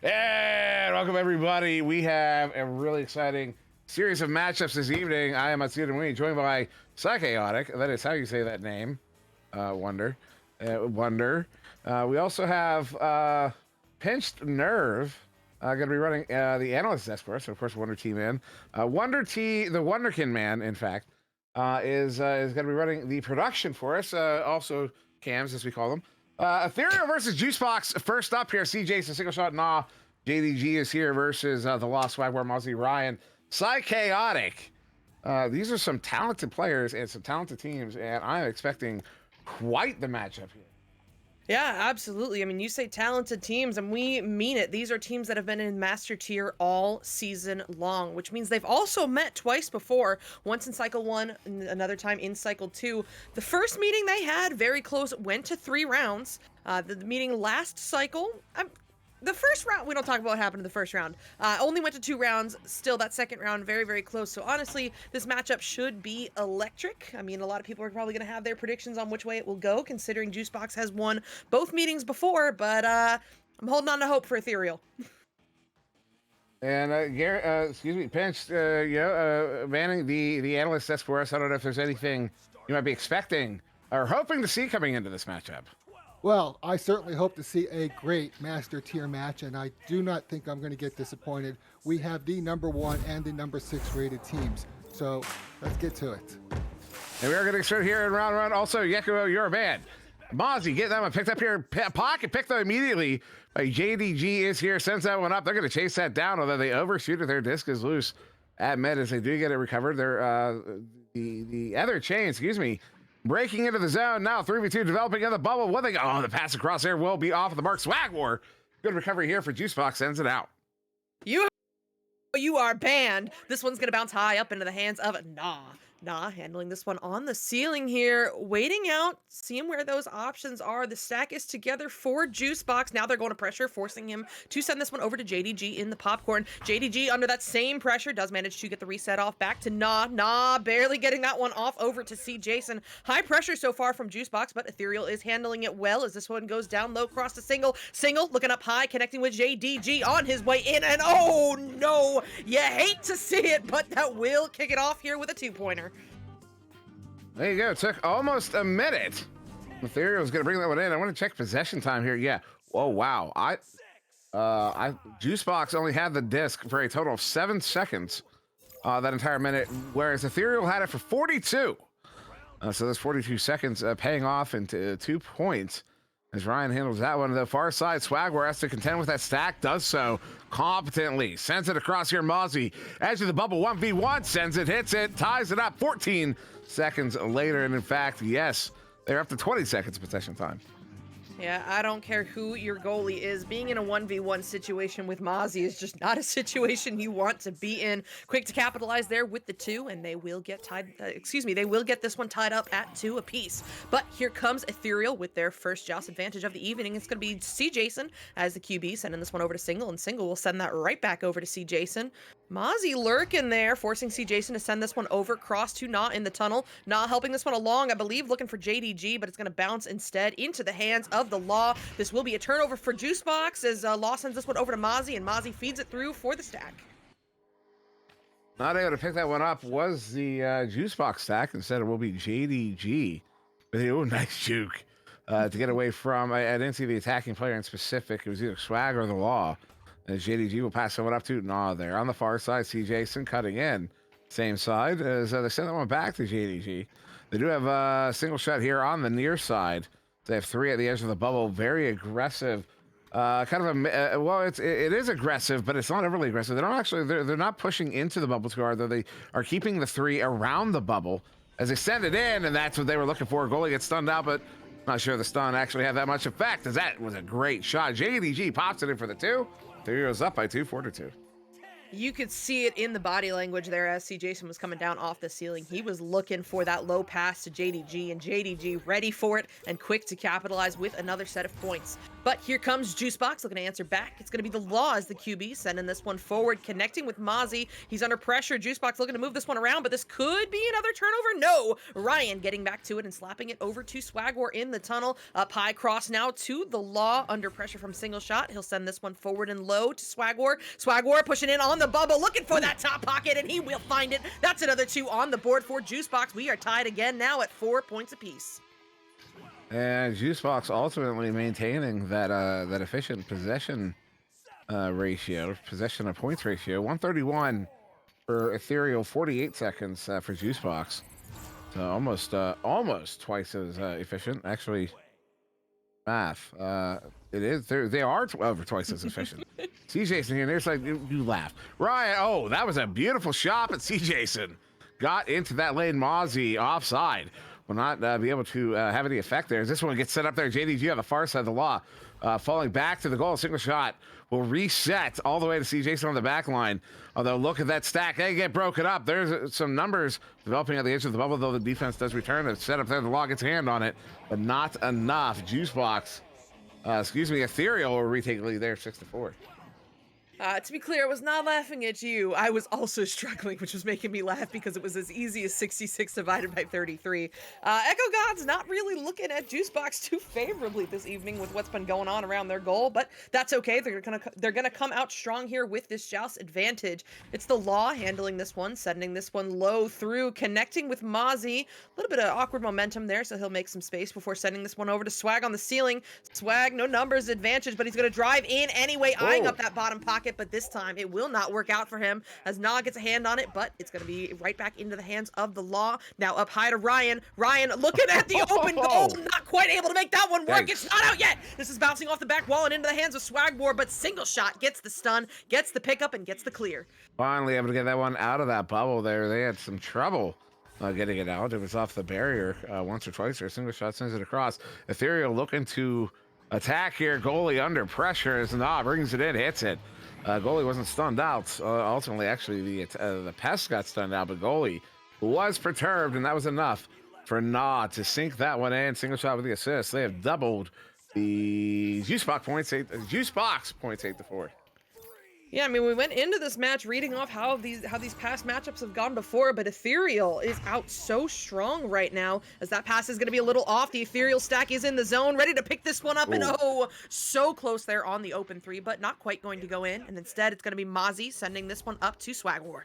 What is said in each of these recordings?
And welcome everybody. We have a really exciting series of matchups this evening. I am SirDimwi, joined by Psychaotic. That is how you say that name. Wonder. We also have Pinched Nerve. Going to be running the analyst desk for us. So of course, Wonder Team in. The Wonderkin Man, in fact, is going to be running the production for us. Also, cams, as we call them. Ethereal versus Juicebox. First up here, CJ's a single shot. Nah, JDG is here versus the Lost Swagware, Mozzie Ryan. Psychaotic. These are some talented players and some talented teams, and I'm expecting quite the matchup here. Yeah, absolutely. I mean, you say talented teams, and we mean it. These are teams that have been in Master Tier all season long, which means they've also met twice before, once in Cycle 1, and another time in Cycle 2. The first meeting they had, very close, went to 3 rounds. The meeting last cycle, the first round, we don't talk about what happened in the first round. Only went to 2 rounds. Still, that second round, very, very close. So honestly, this matchup should be electric. I mean, a lot of people are probably going to have their predictions on which way it will go, considering Juicebox has won both meetings before. But I'm holding on to hope for Ethereal. And Pinch, manning the analyst desk for us. I don't know if there's anything you might be expecting or hoping to see coming into this matchup. Well, I certainly hope to see a great Master Tier match, and I do not think I'm going to get disappointed. We have the #1 and the #6 rated teams, so let's get to it. And we are getting started here in round 1. Also, Yekuo, you're a man. Mozzie, get that one picked up here. Pocket picked up immediately. JDG is here, sends that one up. They're going to chase that down, although they overshoot it. Their disc is loose at mid as they do get it recovered. They're the other chain, breaking into the zone now. 3v2 developing in the bubble. What they got? Oh, the pass across there will be off of the mark. Swag War. Good recovery here for Juicebox. Sends it out. You are banned. This one's going to bounce high up into the hands of Nah, handling this one on the ceiling here, waiting out, seeing where those options are. The stack is together for Juicebox. Now they're going to pressure, forcing him to send this one over to JDG in the popcorn. JDG, under that same pressure, does manage to get the reset off back to Nah, barely getting that one off over to C. Jason. High pressure so far from Juicebox, but Ethereal is handling it well as this one goes down low, cross to single, looking up high, connecting with JDG on his way in, and oh no, you hate to see it, but that will kick it off here with a 2-pointer. There you go. It took almost a minute. Ethereal's going to bring that one in. I want to check possession time here. Yeah. Oh, wow. Juicebox only had the disc for a total of 7 seconds that entire minute, whereas Ethereal had it for 42. So those 42 seconds paying off into 2 points as Ryan handles that one. The far side, Swagware has to contend with that stack, does so competently. Sends it across here, Mozzie. Edge of the bubble, 1v1, sends it, hits it, ties it up 14 seconds later. And in fact, yes, they're up to 20 seconds of possession time. Yeah, I don't care who your goalie is. Being in a 1v1 situation with Mozzie is just not a situation you want to be in. Quick to capitalize there with the 2, and they will get they will get this one tied up at 2 apiece. But here comes Ethereal with their first joust advantage of the evening. It's going to be C. Jason as the QB, sending this one over to Single, and Single will send that right back over to C. Jason. Mozzie lurking there, forcing C. Jason to send this one over, cross to Nah in the tunnel. Nah helping this one along, I believe, looking for JDG, but it's going to bounce instead into the hands of the Law. This will be a turnover for Juicebox as Law sends this one over to Mozzie, and Mozzie feeds it through for the stack. Not able to pick that one up was the Juicebox stack. Instead, it will be JDG with a nice juke to get away from. I didn't see the attacking player in specific. It was either Swag or the Law. As JDG will pass someone up to Nah there. On the far side, C. Jason cutting in. Same side as they send that one back to JDG. They do have a single shot here on the near side. They have 3 at the edge of the bubble. Very aggressive. It is aggressive, but it's not overly aggressive. They're not pushing into the bubble too hard, though. They are keeping the 3 around the bubble as they send it in, and that's what they were looking for. Goalie gets stunned out, but not sure the stun actually had that much effect, as that was a great shot. JDG pops it in for the 2. Ethereal's up by 2, 4-2. You could see it in the body language there as C. Jason was coming down off the ceiling. He was looking for that low pass to JDG, and JDG ready for it and quick to capitalize with another set of points. But here comes Juicebox looking to answer back. It's going to be the Law as the QB, sending this one forward, connecting with Mozzie. He's under pressure. Juicebox looking to move this one around, but this could be another turnover. No! Ryan getting back to it and slapping it over to Swagwar in the tunnel. Up high cross now to the Law, under pressure from single shot. He'll send this one forward and low to Swagwar. Swagwar pushing in on the bubble, looking for that top pocket, and he will find it. That's another 2 on the board for Juicebox. We are tied again now at 4 points apiece. And Juicebox ultimately maintaining that that efficient possession ratio, possession of points ratio, 131 for Ethereal, 48 seconds for Juicebox. So almost twice as efficient. Actually, math. It is. They are over twice as efficient. C. Jason here. There's like you laugh. Ryan. Oh, that was a beautiful shot, but C. Jason got into that lane. Mozzie offside. Will not be able to have any effect there. As this one gets set up there, JDG on the far side of the Law, falling back to the goal. Single shot will reset all the way to C. Jason on the back line. Although, look at that stack. They get broken up. There's some numbers developing at the edge of the bubble, though the defense does return. It's set up there. The Law gets a hand on it, but not enough. Juicebox, Ethereal will retake the lead there, 6-4. To be clear, I was not laughing at you. I was also struggling, which was making me laugh because it was as easy as 66 divided by 33. Echo God's not really looking at Juicebox too favorably this evening with what's been going on around their goal, but that's okay. They're gonna come out strong here with this joust advantage. It's the Law handling this one, sending this one low through, connecting with Mozzie. A little bit of awkward momentum there, so he'll make some space before sending this one over to Swag on the ceiling. Swag, no numbers advantage, but he's gonna drive in anyway, eyeing up that bottom pocket. But this time it will not work out for him as Nah gets a hand on it, but it's going to be right back into the hands of the Law. Now up high to Ryan. Ryan looking at the open goal, not quite able to make that one work. It's not out yet. This is bouncing off the back wall and into the hands of Swagwar, but single shot gets the stun, gets the pickup, and gets the clear. Finally able to get that one out of that bubble there. They had some trouble getting it out. It was off the barrier once or twice there. Single shot sends it across. Ethereal looking to attack here. Goalie under pressure as Nah brings it in, hits it. Goalie wasn't stunned out. Ultimately, actually, the pest got stunned out, but goalie was perturbed, and that was enough for Nah to sink that one in. Single shot with the assist. They have doubled the Juicebox points, 8-4. Yeah, I mean, we went into this match reading off how these past matchups have gone before, but Ethereal is out so strong right now as that pass is going to be a little off. The Ethereal stack is in the zone, ready to pick this one up, and oh, so close there on the open 3, but not quite going to go in, and instead it's going to be Mozzie sending this one up to Swagwar.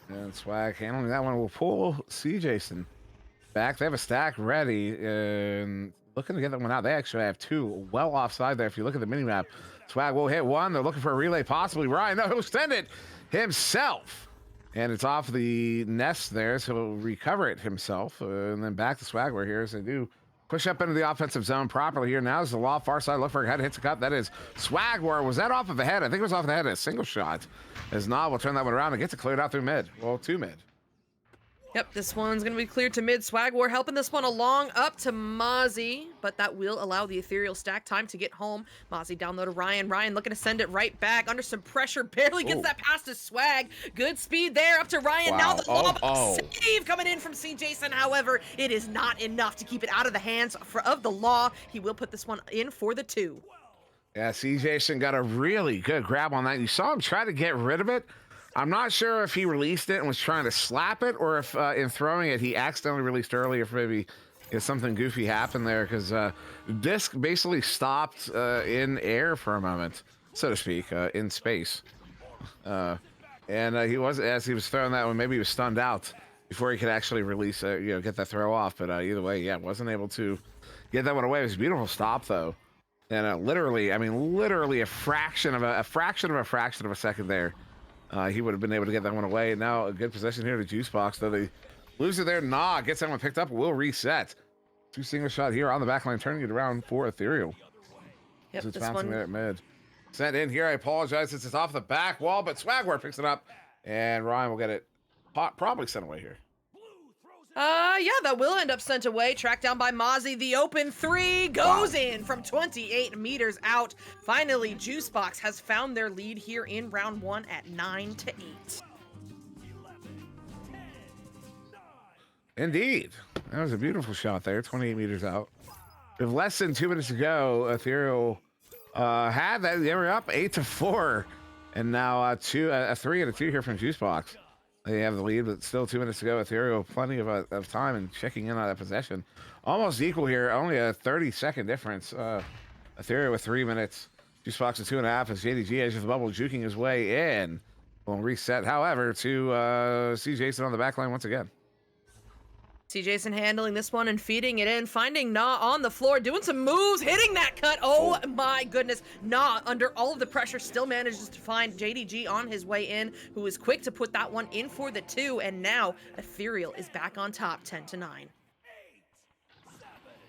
And Swag handling that one will pull C. Jason back. They have a stack ready and looking to get that one out. They actually have 2 well offside there. If you look at the mini-map, Swag will hit 1. They're looking for a relay, possibly. Ryan, no, he'll send it himself. And it's off the nest there, so he'll recover it himself. And then back to Swagwar here as they do push up into the offensive zone properly here. Now is the Law far side. Look for a head, hits a cup. That is Swagwar. Was that off of the head? I think it was off the head. A single shot. As Nah will turn that one around and gets it cleared out through mid. Well, to mid. Yep, this one's going to be cleared to mid. Swagwar helping this one along up to Mozzie, but that will allow the Ethereal stack time to get home. Mozzie down low to Ryan. Ryan looking to send it right back under some pressure. Barely gets that pass to Swag. Good speed there up to Ryan. Wow. Now the Law save coming in from C. Jason. However, it is not enough to keep it out of the hands of the Law. He will put this one in for the 2. Yeah, C. Jason got a really good grab on that. You saw him try to get rid of it. I'm not sure if he released it and was trying to slap it, or if in throwing it he accidentally released early, if maybe something goofy happened there, because disc basically stopped in air for a moment, so to speak, in space. And he was, as he was throwing that one, maybe he was stunned out before he could actually release, get that throw off. But either way, yeah, wasn't able to get that one away. It was a beautiful stop though, and literally a fraction of a second there. He would have been able to get that one away. Now a good possession here to Juicebox, though they lose it there. Nah gets that one picked up, will reset. 2 single shot here on the back line, turning it around for Ethereal. Yep, It's bouncing there at mid. Sent in here, I apologize, it's off the back wall, but Swagwar picks it up, and Ryan will get it probably sent away here. Yeah, that will end up sent away. Tracked down by Mozzie. The open three goes in from 28 meters out. Finally, Juicebox has found their lead here in round 1 at 9-8. Indeed. That was a beautiful shot there, 28 meters out. With less than 2 minutes to go, Ethereal had that. They were up 8-4. And now a 3 and a 2 here from Juicebox. They have the lead, but still 2 minutes to go. Ethereal, plenty of time and checking in on that possession. Almost equal here, only a 30-second difference. Ethereal with 3 minutes. Juicebox with 2.5 as JDG edges the bubble, juking his way in. Will reset, however, to see Jason on the back line once again. See Jason handling this one and feeding it in, finding Nah on the floor, doing some moves, hitting that cut. Oh my goodness. Nah, under all of the pressure, still manages to find JDG on his way in, who is quick to put that one in for the 2, and now Ethereal is back on top, 10-9.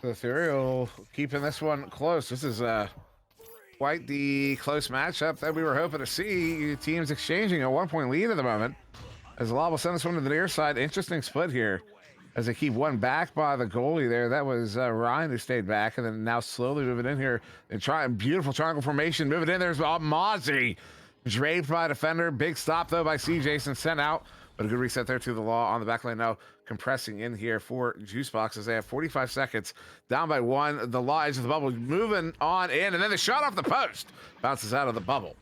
Ethereal keeping this one close. This is quite the close matchup that we were hoping to see. Teams exchanging a 1-point lead at the moment. As Law will send this one to the near side. Interesting split here as they keep one back by the goalie there. That was Ryan who stayed back, and then now slowly moving in here and trying beautiful triangle formation. Moving in, there's Mozzie draped by defender. Big stop though by C. Jason, sent out, but a good reset there to the Law on the back line now. Compressing in here for Juicebox as they have 45 seconds, down by 1. The Law edge of the bubble moving on in, and then the shot off the post bounces out of the bubble.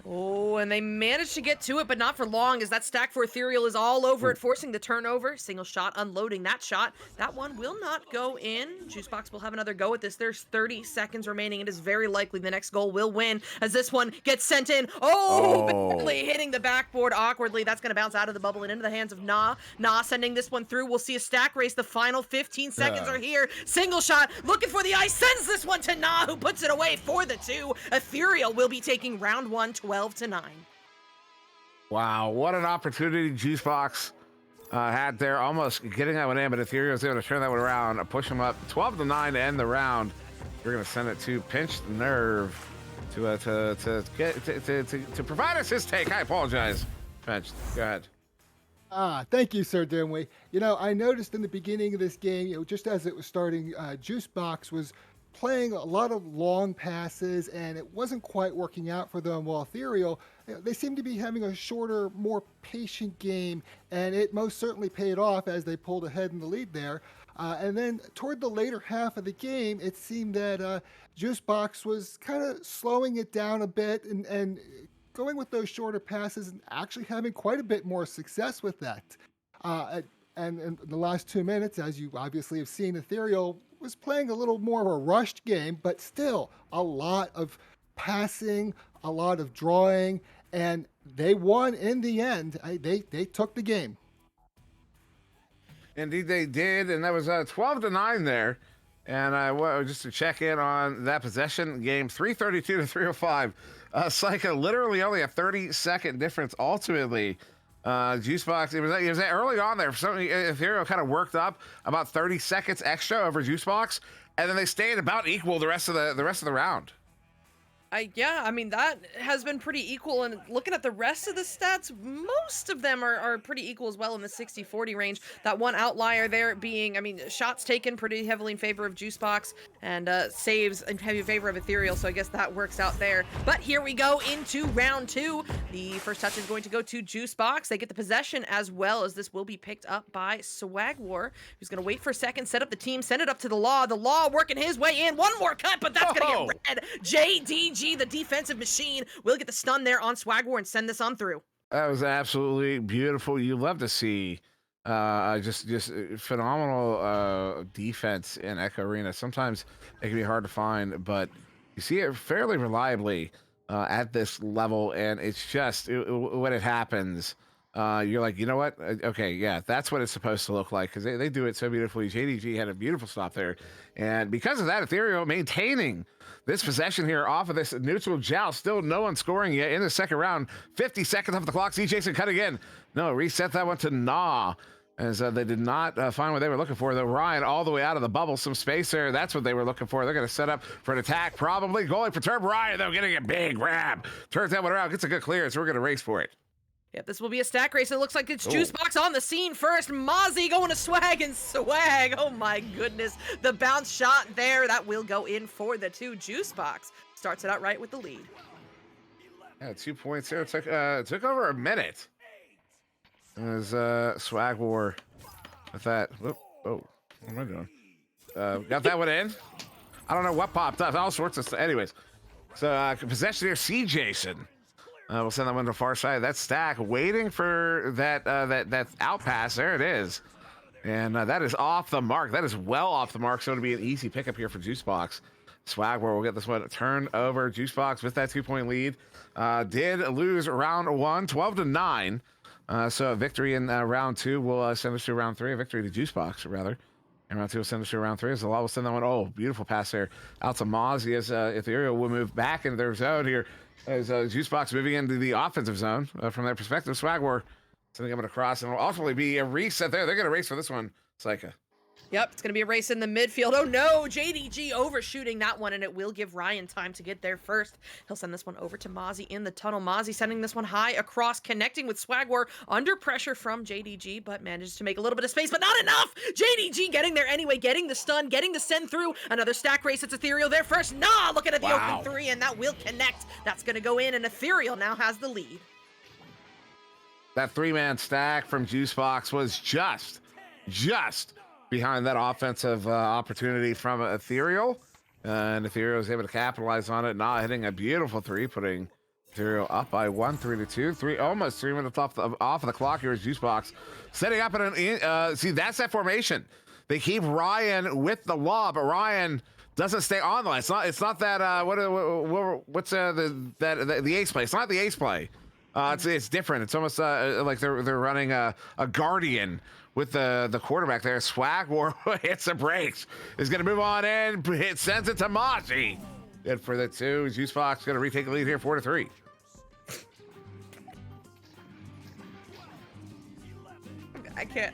Oh, and they managed to get to it, but not for long, as that stack for Ethereal is all over it, forcing the turnover. Single shot, unloading that shot. That one will not go in. Juicebox will have another go at this. There's 30 seconds remaining. It is very likely the next goal will win, as this one gets sent in. Barely hitting the backboard awkwardly. That's going to bounce out of the bubble and into the hands of Nah. Nah sending this one through. We'll see a stack race. The final 15 seconds are here. Single shot, looking for the ice, sends this one to Nah, who puts it away for the 2. Ethereal will be taking round 1, 12-9. Wow, what an opportunity Juicebox had there, almost getting that one in, but Ethereal was able to turn that one around, push him up 12-9 to end the round. We're going to send it to Pinched Nerve to provide us his take. I apologize, Pinched. Go ahead. Thank you, SirDimwi. You know, I noticed in the beginning of this game, just as it was starting, Juicebox was playing a lot of long passes, and it wasn't quite working out for them, while Ethereal, they seem to be having a shorter, more patient game, and it most certainly paid off as they pulled ahead in the lead there. And then toward the later half of the game, it seemed that Juicebox was kind of slowing it down a bit and going with those shorter passes and actually having quite a bit more success with that. And in the last 2 minutes, as you obviously have seen, Ethereal was playing a little more of a rushed game, but still a lot of passing, a lot of drawing, and they won in the end. They took the game. Indeed, they did, and that was 12-9 there. And just to check in on that possession game, 332 to 305. Psycho literally only a 30-second difference ultimately. Juicebox, it was early on there. Something Ethereal kind of worked up about 30 seconds extra over Juicebox, and then they stayed about equal the rest of the round. Yeah, I mean, that has been pretty equal, and looking at the rest of the stats, most of them are pretty equal as well in the 60-40 range. That one outlier there being, I mean, shots taken pretty heavily in favor of Juicebox, and saves in heavy favor of Ethereal, so I guess that works out there. But here we go into round 2. The first touch is going to go to Juicebox. They get the possession as well, as this will be picked up by Swagwar, who's going to wait for a second, set up the team, send it up to the Law. The Law working his way in. One more cut, but that's going to get red. JDG, the defensive machine, will get the stun there on Swagwar and send this on through. That was absolutely beautiful. You love to see just phenomenal defense in Echo Arena. Sometimes it can be hard to find, but you see it fairly reliably at this level, and it's just when it happens, you're like, you know what? Okay, yeah, that's what it's supposed to look like, because they do it so beautifully. JDG had a beautiful stop there, and because of that, Ethereal maintaining this possession here off of this neutral joust. Still no one scoring yet in the second round. 50 seconds off the clock. C. Jason cut again. No, reset that one to Nah, as they did not find what they were looking for. Though Ryan all the way out of the bubble, some space there. That's what they were looking for. They're going to set up for an attack, probably. Goalie perturbed Ryan, though, getting a big grab. Turns that one around, gets a good clearance. We're going to race for it. Yep, this will be a stack race. It looks like it's Ooh. Juicebox on the scene first. Mozzie going to Swag, and Swag, oh my goodness. The bounce shot there, that will go in for the 2. Juicebox starts it out right with the lead. Yeah, 2 points there. It took over a minute. As Swag War with that. Whoop, oh, what am I doing? Got that one in. I don't know what popped up. All sorts of stuff. Anyways, so possession here. C. Jason. We'll send that one to the far side. That stack waiting for that that out pass. There it is. And that is off the mark. That is well off the mark. So it'll be an easy pickup here for Juicebox. Swag War will get this one turned over. Juicebox with that 2-point lead. Did lose round 1, 12-9. So a victory in round 2 will send us to round 3. A victory to Juicebox, rather. And round 2 will send us to round 3. As the law will send that one. Oh, beautiful pass there out to Mozzie as Ethereal will move back into their zone here. As Juicebox moving into the offensive zone from their perspective. Swag War sending them across, and will ultimately be a reset there. They're going to race for this one, Psycha. Yep, it's going to be a race in the midfield. Oh no, JDG overshooting that one, and it will give Ryan time to get there first. He'll send this one over to Mozzie in the tunnel. Mozzie sending this one high across, connecting with Swag War under pressure from JDG, but manages to make a little bit of space, but not enough! JDG getting there anyway, getting the stun, getting the send through. Another stack race, it's Ethereal there first. Nah, looking at the open 3, and that will connect. That's going to go in, and Ethereal now has the lead. That 3-man stack from Juicebox was just behind that offensive opportunity from Ethereal. And Ethereal was able to capitalize on it, not hitting a beautiful 3, putting Ethereal up by 1, 3-2. Almost 3 minutes off of the clock here is Juicebox. Setting up see, that's that formation. They keep Ryan with the law, but Ryan doesn't stay on the line. It's not that what's the ace play. It's not the ace play. It's different. It's almost like they're running a guardian with the quarterback there. Swag War hits the brakes. Is going to move on in. Sends it to Mozzie. Good for the 2. Juicebox going to retake the lead here, 4-3. I can't.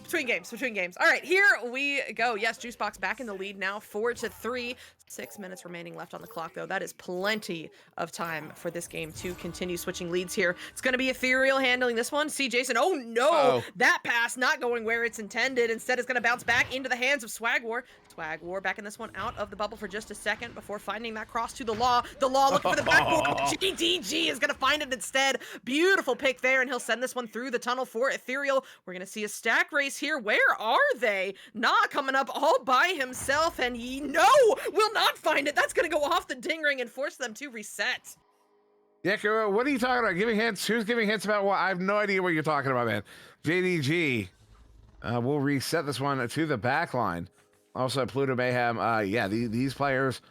Between games. All right, here we go. Yes, Juicebox back in the lead now, 4-3. 6 minutes remaining left on the clock, though. That is plenty of time for this game to continue switching leads here. It's going to be Ethereal handling this one. See Jason. Oh, no. That pass not going where it's intended. Instead, it's going to bounce back into the hands of Swag War. Swag War backing this one out of the bubble for just a second before finding that cross to the law. The law looking for the backboard. GDG is going to find it instead. Beautiful pick there, and he'll send this one through the tunnel for Ethereal. We're going to see a stack race here. Where are they? Nah coming up all by himself, and will not find it. That's going to go off the ding ring and force them to reset. Yeah, what are you talking about? Giving hints? Who's giving hints about what? I have no idea what you're talking about, man. JDG will reset this one to the back line. Also, Pluto Mayhem. These players,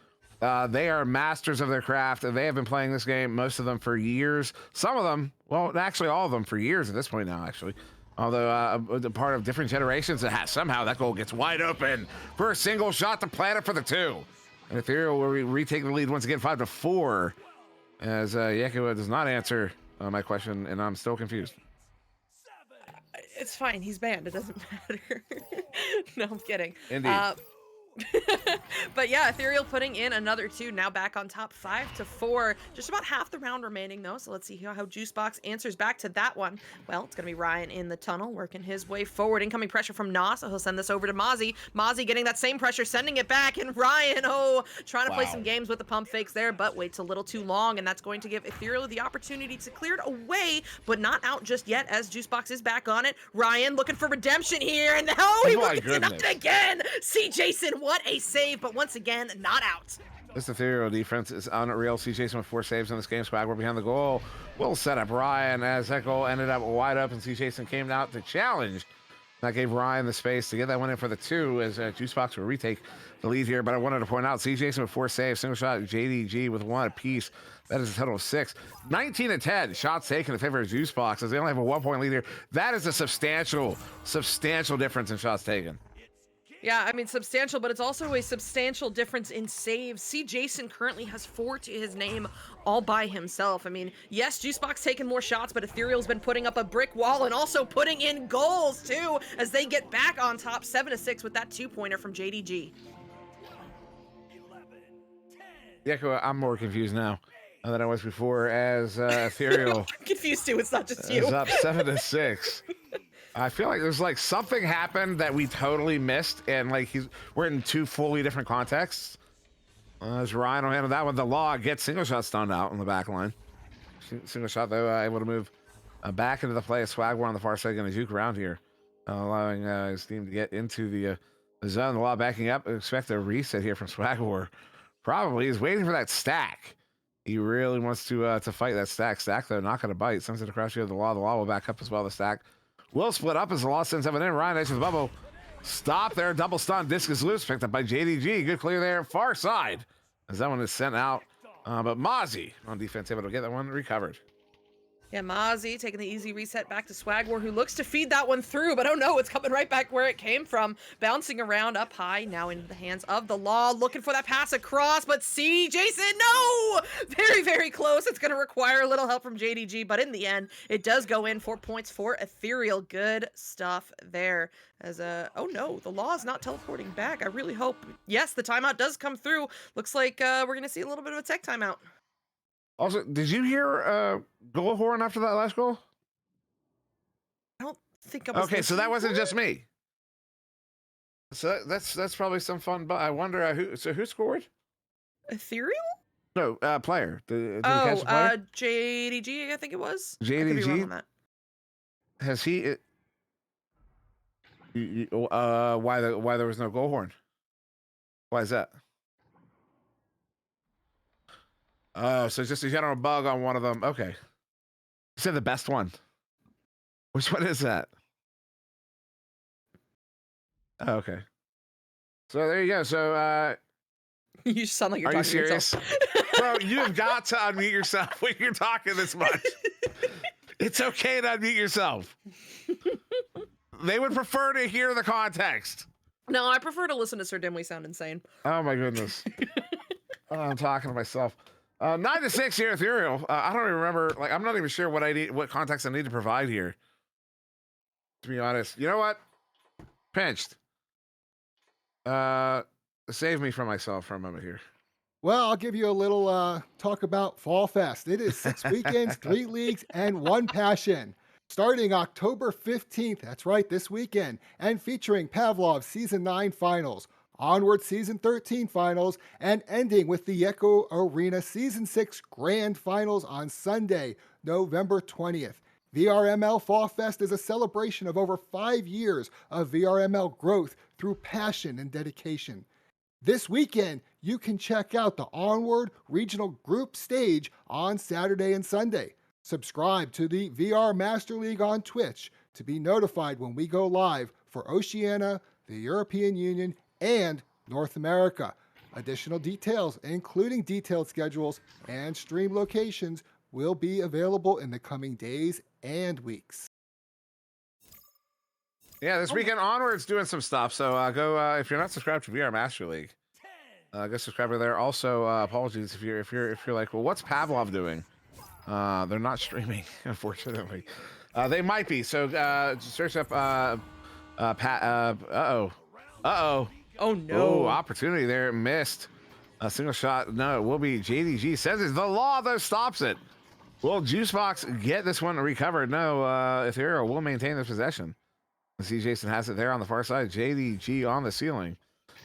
they are masters of their craft. They have been playing this game, most of them for years. Some of them, well, actually all of them for years at this point now, actually. Although part of different generations, somehow that goal gets wide open for a single shot to plant it for the 2. And Ethereal will retake the lead once again, 5-4. As Yakua does not answer my question, and I'm still confused. It's fine. He's banned. It doesn't matter. No, I'm kidding. Indeed. But yeah, Ethereal putting in another 2, now back on top, 5-4. Just about half the round remaining though, so let's see how Juicebox answers back to that one. Well, it's gonna be Ryan in the tunnel, working his way forward. Incoming pressure from Nas, so he'll send this over to Mozzie. Mozzie getting that same pressure, sending it back, and Ryan, trying to play some games with the pump fakes there, but waits a little too long, and that's going to give Ethereal the opportunity to clear it away, but not out just yet, as Juicebox is back on it. Ryan looking for redemption here, and he will get it up again. See Jason, what a save, but once again, not out. This Ethereal defense is unreal. See Jason with 4 saves in this game. Swag, we're behind the goal. We'll set up Ryan as that goal ended up wide open. See Jason came out to challenge. That gave Ryan the space to get that one in for the 2 as Juicebox will retake the lead here. But I wanted to point out, see Jason with 4 saves, single shot, JDG with 1 apiece. That is a total of 6. 19-10 shots taken in favor of Juicebox as they only have a 1-point lead here. That is a substantial difference in shots taken. Yeah, I mean, substantial, but it's also a substantial difference in saves. See, Jason currently has 4 to his name all by himself. I mean, yes, Juicebox taking more shots, but Ethereal's been putting up a brick wall and also putting in goals, too, as they get back on top 7-6 with that 2-pointer from JDG. Yeah, I'm more confused now. than I was before, as Ethereal I'm confused too. It's not just is you. up 7-6. I feel like there's like something happened that we totally missed, and like we're in two fully different contexts. As Ryan will handle that one. The Law gets single shot stunned out on the back line. Single shot though, able to move back into the play. Swagwar on the far side, going to juke around here, allowing his team to get into the zone. The Law backing up. Expect a reset here from Swagwar. Probably he's waiting for that stack. He really wants to fight that stack. Stack though, not going to bite. Sends it across here to the Law. The Law will back up as well. The stack will split up as the Law sends someone in. Ryan edges the bubble. Stop there. Double stun. Disc is loose. Picked up by JDG. Good clear there. Far side. As that one is sent out. But Mozzie on defense able to get that one recovered. Yeah, Mozzie taking the easy reset back to Swagwar, who looks to feed that one through, but oh no, it's coming right back where it came from. Bouncing around up high, now into the hands of the Law, looking for that pass across, but see, Jason, no! Very, very close. It's going to require a little help from JDG, but in the end, it does go in. 4 points for Ethereal. Good stuff there. As oh no, the Law is not teleporting back. I really hope. Yes, the timeout does come through. Looks like we're going to see a little bit of a tech timeout. Also, did you hear goal horn after that last goal? I don't think I was Okay, so that wasn't for just me. So that's probably some fun. But I wonder who scored? Ethereal? No, player. Did you catch the player? JDG, I think it was. I could be JDG? wrong on that. Has he? Why there was no goal horn? Why is that? Oh, so it's just a general bug on one of them. Okay. You said the best one. Which one is that? Oh, okay. So there you go. So You sound like you're are you talking serious? to yourself. Bro, you have got to unmute yourself when you're talking this much. It's okay to unmute yourself. They would prefer to hear the context. No, I prefer to listen to SirDimwi sound insane. Oh my goodness. I'm talking to myself. 9-6 here, Ethereal. I don't even remember. Like, I'm not even sure what context I need to provide here. To be honest, you know what? Pinched. Save me from myself for a moment here. Well, I'll give you a little talk about Fall Fest. It is 6 weekends, 3 leagues, and 1 passion. Starting October 15th, that's right, this weekend, and featuring Pavlov Season 9 Finals, Onward Season 13 Finals, and ending with the Echo Arena Season 6 Grand Finals on Sunday, November 20th. VRML Fall Fest is a celebration of over 5 years of VRML growth through passion and dedication. This weekend, you can check out the Onward Regional Group Stage on Saturday and Sunday. Subscribe to the VR Master League on Twitch to be notified when we go live for Oceania, the European Union, and North America. Additional details, including detailed schedules and stream locations, will be available in the coming days and weeks. Yeah, this weekend Onward's doing some stuff. So go if you're not subscribed to VR Master League, go subscribe to there. Also, apologies if you're like, well, what's Pavlov doing? They're not streaming, unfortunately. They might be. So search up Oh no. Oh, opportunity there. Missed. A single shot. No, it will be JDG. Says it's the Law, though, stops it. Will Juicebox get this one recovered? No, Ethereal will maintain their possession. I see Jason has it there on the far side. JDG on the ceiling.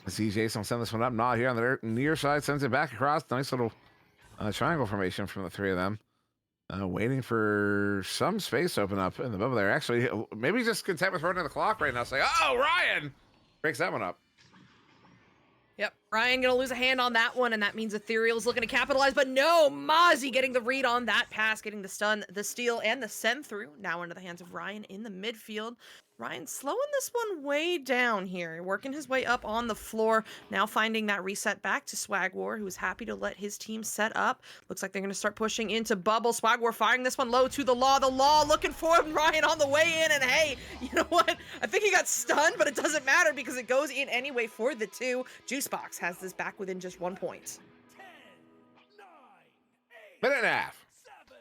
I see Jason send this one up. Not here on the near side. Sends it back across. Nice little triangle formation from the three of them. Waiting for some space to open up in the bubble there. Actually, maybe just content with running the clock right now. Say, oh, Ryan breaks that one up. Yep, Ryan gonna lose a hand on that one, and that means Ethereal's looking to capitalize, but no, Mozzie getting the read on that pass, getting the stun, the steal, and the send through. Now into the hands of Ryan in the midfield. Ryan slowing this one way down here, working his way up on the floor. Now finding that reset back to Swagwar, who is happy to let his team set up. Looks like they're going to start pushing into bubble. Swagwar firing this one low to the Law. The Law looking for him. Ryan on the way in, and hey, you know what? I think he got stunned, but it doesn't matter because it goes in anyway for the two. Juicebox has this back within just 1 point. 10, 9, 8, minute and a half. 7,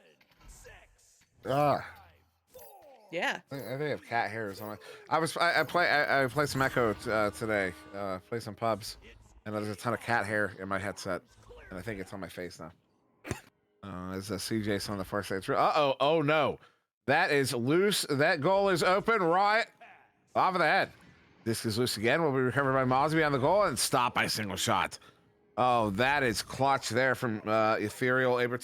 6, Yeah. I think I have cat hairs on my. I play some Echo today. Play some pubs, and there's a ton of cat hair in my headset, and I think it's on my face now. as CJ's on the far side. Uh-oh. Oh, no. That is loose. That goal is open. Right off of the head. Disc is loose again. Will be recovered by Mozzie beyond the goal and stopped by a single shot. Oh, that is clutch there from Ethereal, able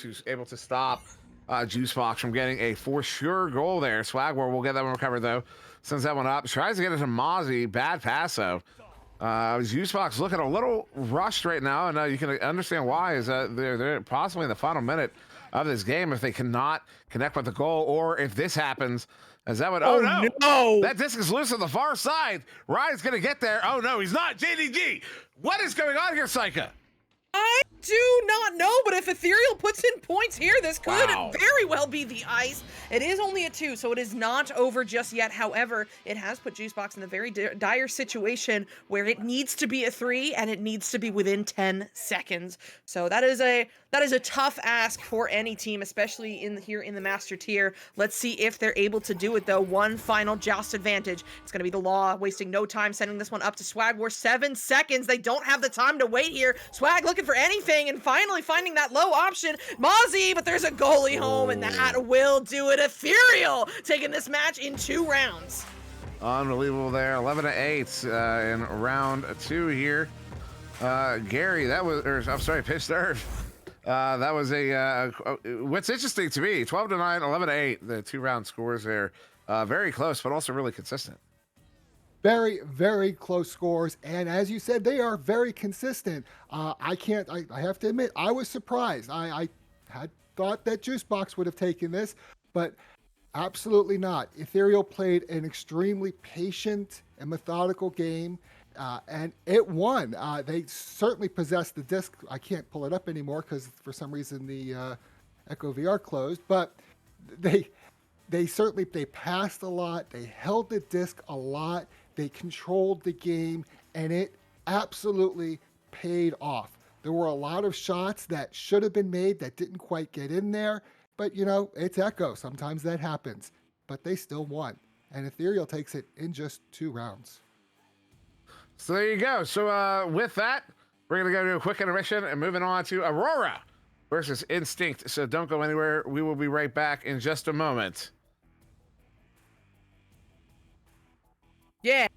to stop Juicebox from getting a for sure goal there. Swagwar will get that one recovered, though. Sends that one up. Tries to get it to Mozzie. Bad pass, though. Juicebox looking a little rushed right now, and you can understand why. Is that they're possibly in the final minute of this game if they cannot connect with the goal, or if this happens. Is that what? Oh, no! That disc is loose on the far side. Ryan's gonna get there. Oh no, he's not. JDG, what is going on here, Psycha? I do not know, but if Ethereal puts in points here, this could very well be the ice. It is only a 2, so it is not over just yet. However, it has put Juicebox in a very dire situation where it needs to be a 3 and it needs to be within 10 seconds. So that is a tough ask for any team, especially here in the Master Tier. Let's see if they're able to do it, though. One final joust advantage. It's going to be the Law, wasting no time, sending this one up to Swag War. 7 seconds. They don't have the time to wait here. Swag looking for anything and finally finding that low option. Mozzie, but there's a goalie home, and that will do it. Ethereal taking this match in 2 rounds. Unbelievable there. 11-8 in round 2 here. Gary, that was, I'm sorry, Pitch Nerve. That was what's interesting to me, 12-9, 11-8, the 2-round scores there. Very close, but also really consistent. Very, very close scores. And as you said, they are very consistent. I have to admit, I was surprised. I had thought that Juicebox would have taken this, but absolutely not. Ethereal played an extremely patient and methodical game. And it won. They certainly possessed the disc. I can't pull it up anymore because for some reason the Echo VR closed. But they passed a lot. They held the disc a lot. They controlled the game, and it absolutely paid off. There were a lot of shots that should have been made that didn't quite get in there. But it's Echo. Sometimes that happens. But they still won, and Ethereal takes it in just 2 rounds. So there you go. So with that, we're going to go to a quick intermission and moving on to Aurora versus Instinct. So don't go anywhere. We will be right back in just a moment. Yeah.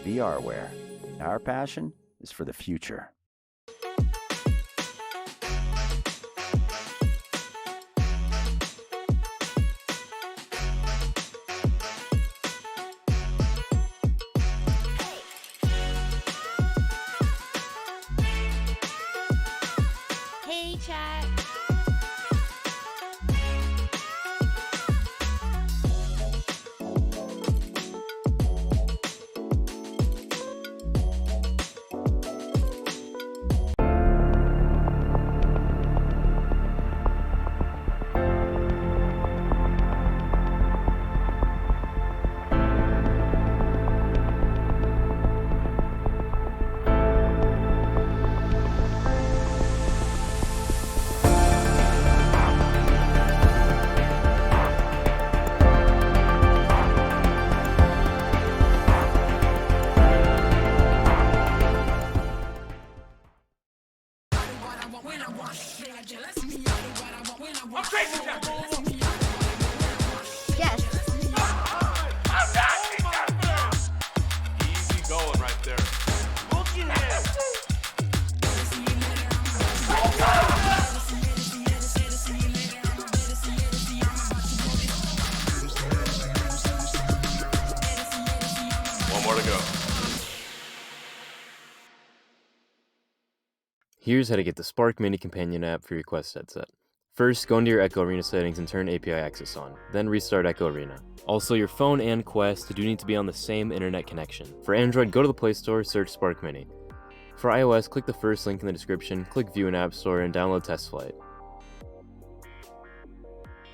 VRware. Our passion is for the future. Hey, chat. more to go. Here's how to get the Spark Mini Companion app for your Quest headset. First, go into your Echo Arena settings and turn API access on, then restart Echo Arena. Also, your phone and Quest do need to be on the same internet connection. For Android, go to the Play Store, search Spark Mini. For iOS, click the first link in the description, click View in App Store, and download Test Flight.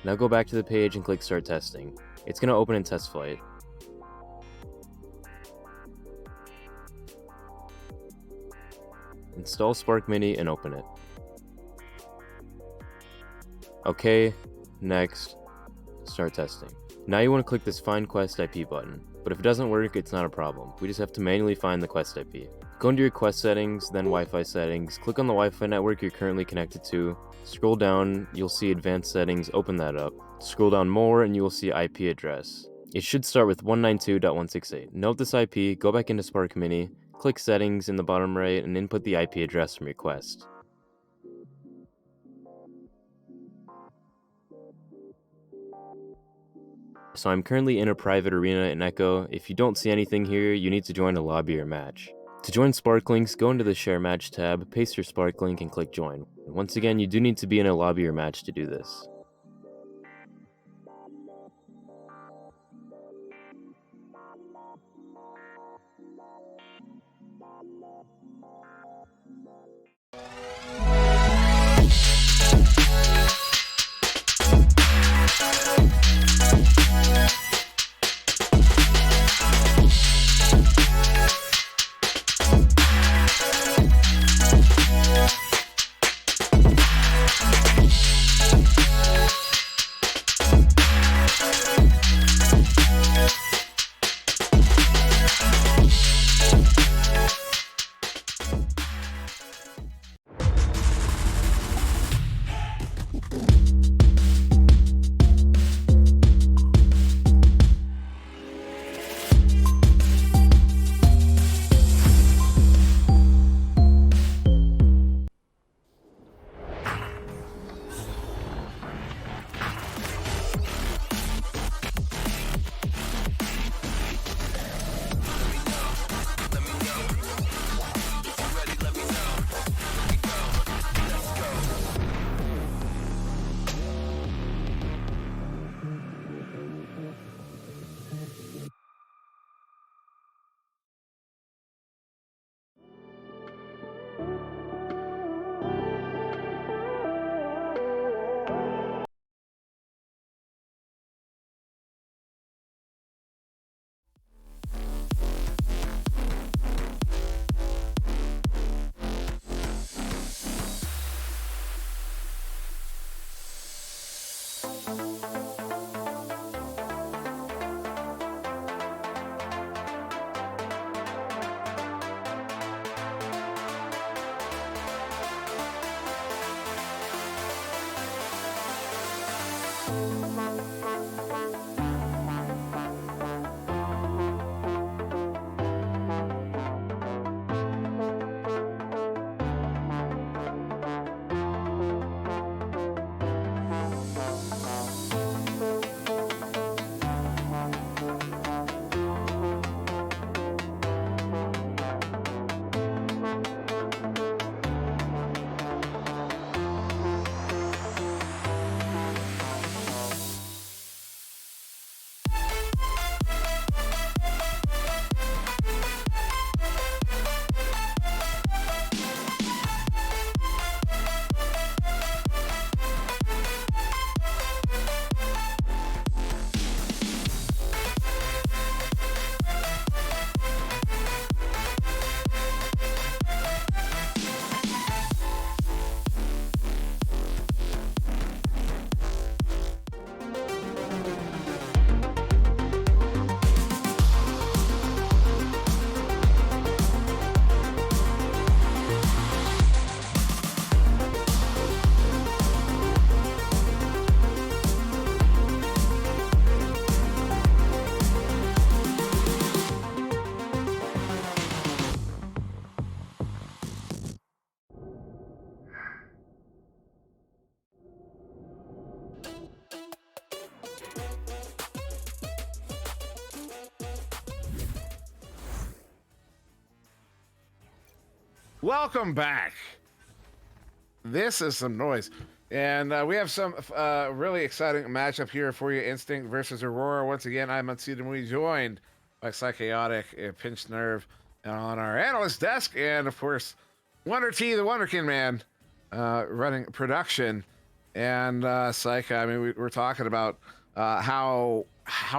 Now go back to the page and click Start Testing. It's going to open in Test Flight. Install Spark Mini and open it. OK, next, start testing. Now you want to click this Find Quest IP button, but if it doesn't work, it's not a problem. We just have to manually find the Quest IP. Go into your Quest settings, then Wi-Fi settings, click on the Wi-Fi network you're currently connected to, scroll down, you'll see Advanced Settings, open that up. Scroll down more and you will see IP address. It should start with 192.168. Note this IP, go back into Spark Mini, click Settings in the bottom right, and input the IP address from your Quest. So I'm currently in a private arena in Echo. If you don't see anything here, you need to join a lobby or match. To join Spark Links, go into the Share Match tab, paste your Spark link, and click Join. Once again, you do need to be in a lobby or match to do this. Welcome back. This is some noise. And we have some really exciting matchup here for you. Instinct versus Aurora. Once again, I'm SirDimwi, joined by Psychaotic, Pinched Nerve, on our analyst desk. And, of course, Wonder T, the Wonderkin Man, running production. And, Psych, I mean, we're talking about how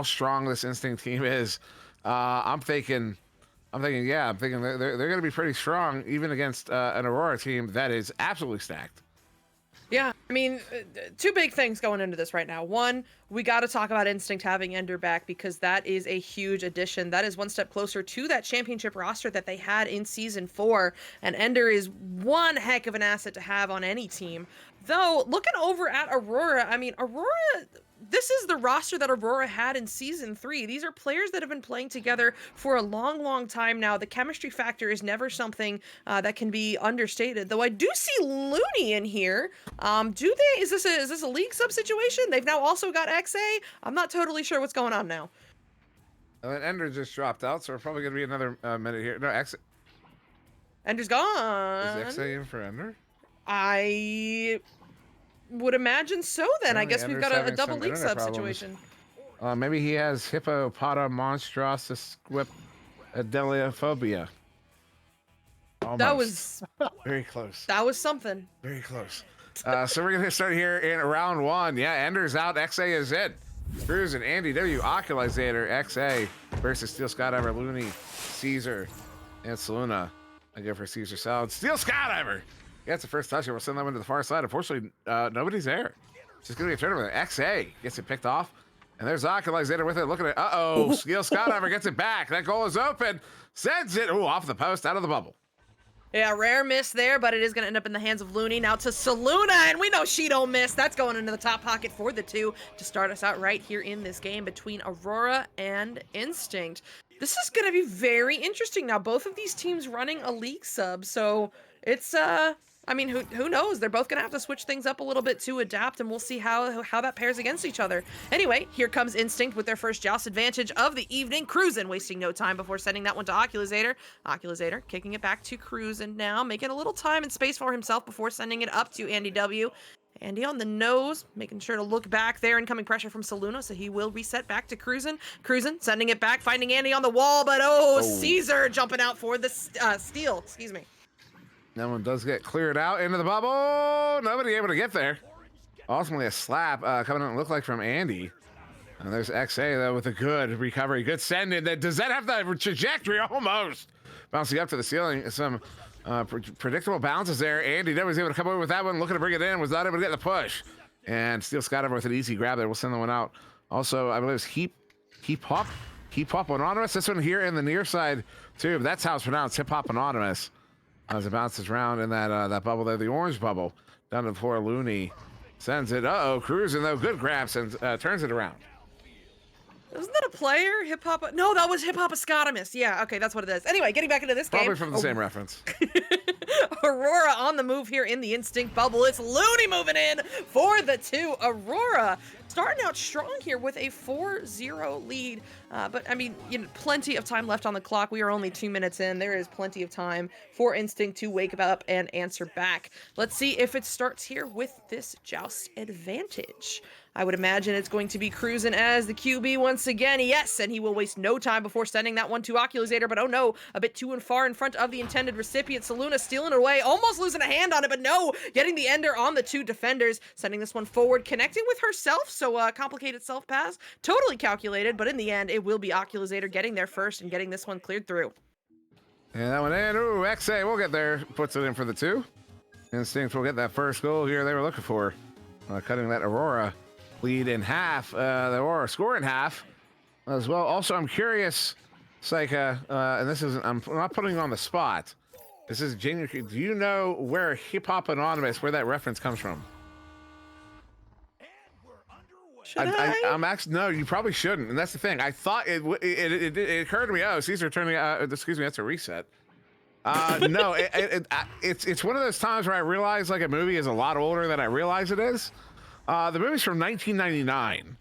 strong this Instinct team is. I'm thinking they're going to be pretty strong, even against an Aurora team that is absolutely stacked. Yeah, I mean, two big things going into this right now. One, we got to talk about Instinct having Ender back because that is a huge addition. That is one step closer to that championship roster that they had in Season 4. And Ender is one heck of an asset to have on any team. Though, looking over at Aurora, I mean, this is the roster that Aurora had in Season 3. These are players that have been playing together for a long, long time now. The chemistry factor is never something that can be understated. Though I do see Looney in here. Is this a league sub situation? They've now also got XA. I'm not totally sure what's going on now. And Ender just dropped out, so we're probably going to be another minute here. No, XA. Ender's gone. Is XA in for Ender? I would imagine so then. I guess we've got a double league sub problems. situation. Maybe he has Hippopota Monstrosus Squip Adeliophobia. Almost. That was very close. That was something. Very close. So we're gonna start here in round one. Yeah, Ender's out. XA is in. Cruz and Andy W. Oculizator XA versus Steel Skydiver, Looney, Caesar, and Saluna. I go for Caesar Salad. Steel Skydiver gets the first touch. We'll send that one to the far side. Unfortunately, nobody's there. It's just gonna be a turnover. XA gets it picked off. And there's Oculizator with it. Look at it. Uh-oh. Steel Skydiver gets it back. That goal is open. Sends it. Ooh, off the post, out of the bubble. Yeah, rare miss there, but it is going to end up in the hands of Looney. Now to Saluna, and we know she don't miss. That's going into the top pocket for the two to start us out right here in this game between Aurora and Instinct. This is going to be very interesting. Now, both of these teams running a league sub, so it's, I mean, who knows? They're both going to have to switch things up a little bit to adapt, and we'll see how that pairs against each other. Anyway, here comes Instinct with their first joust advantage of the evening. Cruisin', wasting no time before sending that one to Oculizator. Oculizator kicking it back to Cruisin' now, making a little time and space for himself before sending it up to Andy W. Andy on the nose, making sure to look back there. Incoming pressure from Saluna, so he will reset back to Cruisin'. Cruisin', sending it back, finding Andy on the wall, but Caesar jumping out for the steal. Excuse me. That one does get cleared out into the bubble. Nobody able to get there. Ultimately, a slap coming in, look like from Andy. And there's XA, though, with a good recovery. Good send in. Does that have the trajectory? Almost. Bouncing up to the ceiling. Some predictable bounces there. Andy was able to come over with that one, looking to bring it in. Was not able to get the push. And Steel Skydiver with an easy grab there. We'll send that one out. Also, I believe it's Heap Hop Anonymous. This one here in the near side, too. That's how it's pronounced. Hip Hop Anonymous. As it bounces around in that bubble there, the orange bubble, down to the floor. Looney sends it. Cruising though, good grabs and turns it around. Wasn't that a player? Hip Hop? No, that was Hip Hoppopotamus. Yeah, okay, that's what it is. Anyway, getting back into this game. Probably from the same reference. Aurora on the move here in the Instinct bubble. It's Looney moving in for the two. Aurora starting out strong here with a 4-0 lead. But, I mean, plenty of time left on the clock. We are only 2 minutes in. There is plenty of time for Instinct to wake up and answer back. Let's see if it starts here with this joust advantage. I would imagine it's going to be Cruisin' as the QB once again. Yes, and he will waste no time before sending that one to Oculizator, but oh no, a bit too far in front of the intended recipient. Saluna stealing it away, almost losing a hand on it, but no, getting the ender on the two defenders, sending this one forward, connecting with herself, so complicated self-pass, totally calculated, but in the end, it will be Oculizator getting there first and getting this one cleared through. And that one in, XA, we'll get there, puts it in for the two. Instinct will get that first goal here they were looking for, cutting that Aurora lead in half, the Aurora score in half as well. Also, I'm curious, Psycha, and this isn't, I'm not putting you on the spot. This is genuine. Do you know where Hip Hop Anonymous, where that reference comes from? I'm actually, no, you probably shouldn't. And that's the thing. I thought it occurred to me, Caesar turning, excuse me, that's a reset. No, it's one of those times where I realize like a movie is a lot older than I realize it is. The movie's from 1999,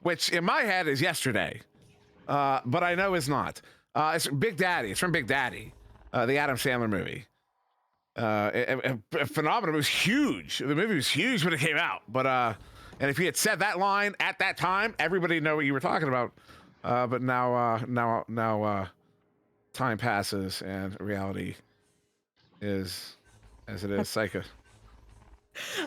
which in my head is yesterday, but I know it's not. It's Big Daddy. It's from Big Daddy, the Adam Sandler movie. phenomenal. It was huge. The movie was huge when it came out. But and if you had said that line at that time, everybody know what you were talking about. But now time passes and reality is as it is. Psycho.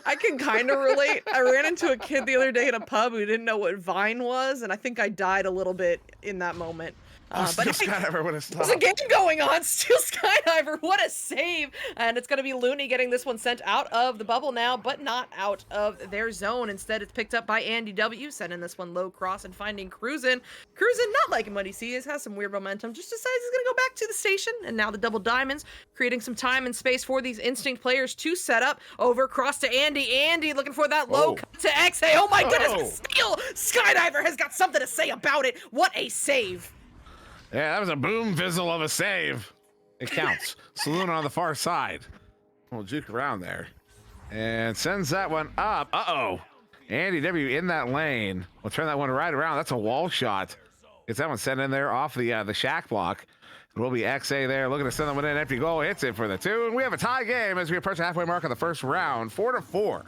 I can kind of relate. I ran into a kid the other day in a pub who didn't know what Vine was, and I think I died a little bit in that moment. But Skydiver would have stopped. There's a game going on. Steel Skydiver, what a save! And it's going to be Looney getting this one sent out of the bubble now, but not out of their zone. Instead, it's picked up by Andy W, sending this one low cross and finding Cruisin'. Cruisin', not liking what he sees, has some weird momentum, just decides he's going to go back to the station. And now the double diamonds, creating some time and space for these Instinct players to set up. Over cross to Andy. Andy looking for that low cut to XA. Oh my goodness, Steel Skydiver has got something to say about it. What a save. Yeah, that was a boom fizzle of a save. It counts. Saloon on the far side. We'll juke around there. And sends that one up. Uh-oh. Andy W in that lane. We'll turn that one right around. That's a wall shot. Gets that one sent in there off the shack block. It will be XA there. Looking to send that one in. Empty goal. Hits it for the 2. And we have a tie game as we approach the halfway mark of the first round. 4-4.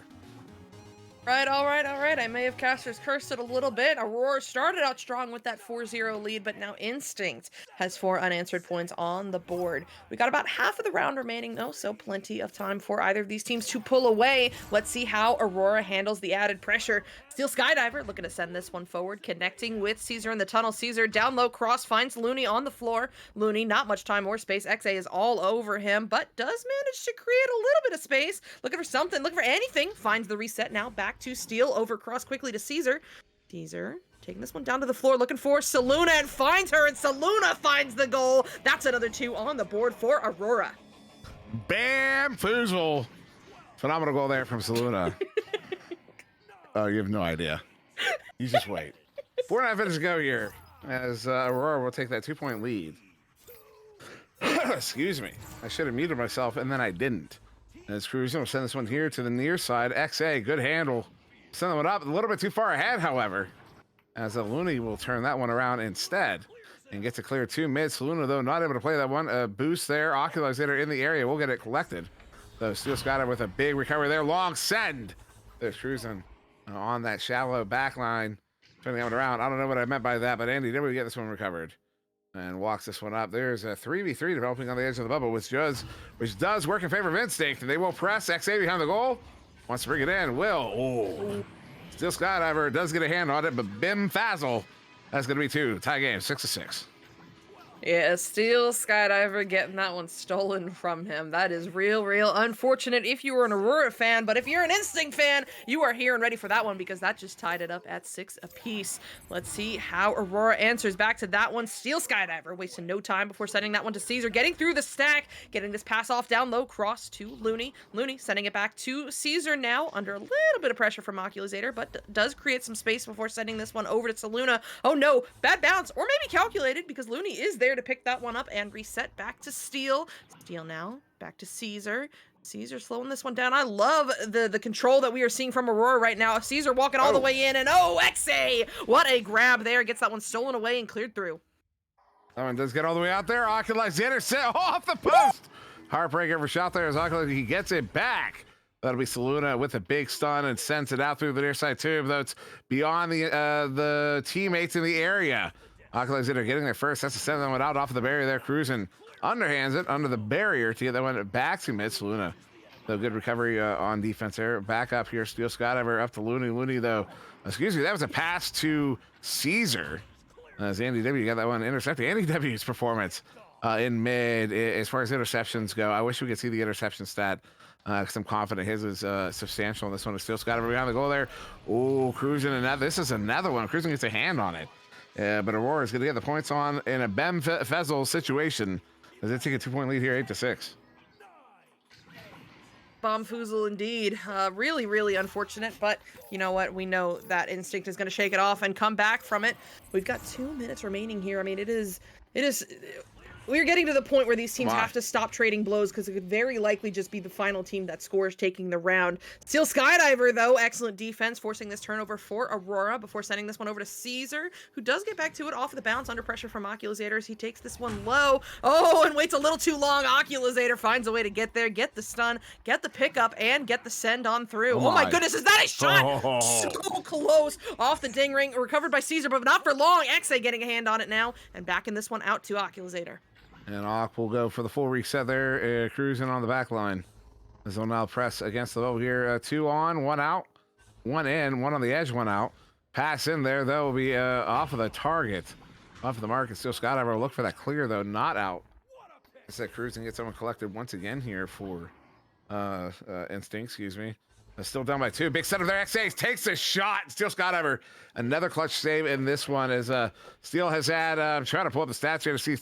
Right, all right. I may have Caster's cursed it a little bit. Aurora started out strong with that 4-0 lead, but now Instinct has 4 unanswered points on the board. We got about half of the round remaining, though, so plenty of time for either of these teams to pull away. Let's see how Aurora handles the added pressure. Steel Skydiver looking to send this one forward, connecting with Caesar in the tunnel. Caesar down low cross, finds Looney on the floor. Looney, not much time or space. XA is all over him, but does manage to create a little bit of space. Looking for something, looking for anything. Finds the reset now, back to Steel, over cross quickly to Caesar. Caesar taking this one down to the floor, looking for Saluna and finds her, and Saluna finds the goal. That's another 2 on the board for Aurora. Bamfoozle. Phenomenal goal there from Saluna. Oh, you have no idea. You just wait. 4.5 minutes to go here as Aurora will take that 2-point lead. Excuse me. I should have muted myself, and then I didn't. As Cruisin' will send this one here to the near side. XA, good handle. Send that one up a little bit too far ahead, however. As Looney will turn that one around instead and get to clear 2 mid. Saluna, though, not able to play that one. Boost there. Oculator in the area. We'll get it collected. So Steel Skydiver with a big recovery there. Long send. There's Cruisin' on that shallow back line. Turning that one around. I don't know what I meant by that, but Andy did we get this one recovered. And walks this one up. There's a 3v3 developing on the edge of the bubble, which does work in favor of Instinct. They will press. XA behind the goal. Wants to bring it in. Will. Oh. Steel Skydiver does get a hand on it, but Bim Fazzle. That's going to be 2. Tie game, 6-6. Yeah, Steel Skydiver getting that one stolen from him. That is real unfortunate if you were an Aurora fan, but if you're an Instinct fan, you are here and ready for that one because that just tied it up at 6 apiece. Let's see how Aurora answers back to that one. Steel Skydiver wasting no time before sending that one to Caesar, getting through the stack, getting this pass off down low, cross to Looney. Looney sending it back to Caesar now under a little bit of pressure from Oculator, but does create some space before sending this one over to Saluna. Oh no, bad bounce, or maybe calculated because Looney is there to pick that one up and reset back to Steel. Steel now back to Caesar. Caesar slowing this one down. I love the control that we are seeing from Aurora right now. Caesar walking all the way in, and XA! What a grab there. Gets that one stolen away and cleared through. That one does get all the way out there. Oculus intercept off the post. Heartbreaker for shot there as Oculus, he gets it back. That'll be Saluna with a big stun and sends it out through the near side tube, though it's beyond the teammates in the area. Oculus are getting there first. That's to send that one out off of the barrier there. Cruisin' underhands it under the barrier to get that one back to mid. Saluna, though, good recovery on defense there. Back up here. Steel Skydiver up to Looney. Looney, though, excuse me, that was a pass to Caesar. As Andy W got that one intercepted. Andy W's performance in mid as far as interceptions go. I wish we could see the interception stat because I'm confident his is substantial. And this one is Steel Skydiver behind the goal there. Oh, Cruisin', and this is another one. Cruisin' gets a hand on it. But Aurora is going to get the points on in a Bem Fezzle situation as they take a 2-point lead here, 8-6. Bombfoozle indeed. Really unfortunate, but you know what? We know that Instinct is going to shake it off and come back from it. We've got 2 minutes remaining here. I mean, it is We're getting to the point where these teams Come on. have to stop trading blows because it could very likely just be the final team that scores taking the round. Steel Skydiver, though, excellent defense, forcing this turnover for Aurora before sending this one over to Caesar, who does get back to it off of the bounce under pressure from Oculusator as he takes this one low. Oh, and waits a little too long. Oculusator finds a way to get there, get the stun, get the pickup, and get the send on through. Oh my goodness, is that a shot? Oh. So close off the ding ring, recovered by Caesar, but not for long. XA getting a hand on it now, and backing this one out to Oculusator. And Ock will go for the full reset there, cruising on the back line. As they'll now press against the bow here. 2 on, 1 out, 1 in, 1 on the edge, 1 out. Pass in there, though, will be off of the target. Off of the mark. Still Skydiver will look for that clear, though, not out. It's that cruising gets someone collected once again here for Instinct, excuse me. Still down by 2. Big set of their XAs. Takes a shot. Steel Skydiver. Another clutch save in this one as Steel has had, I'm trying to pull up the stats here to see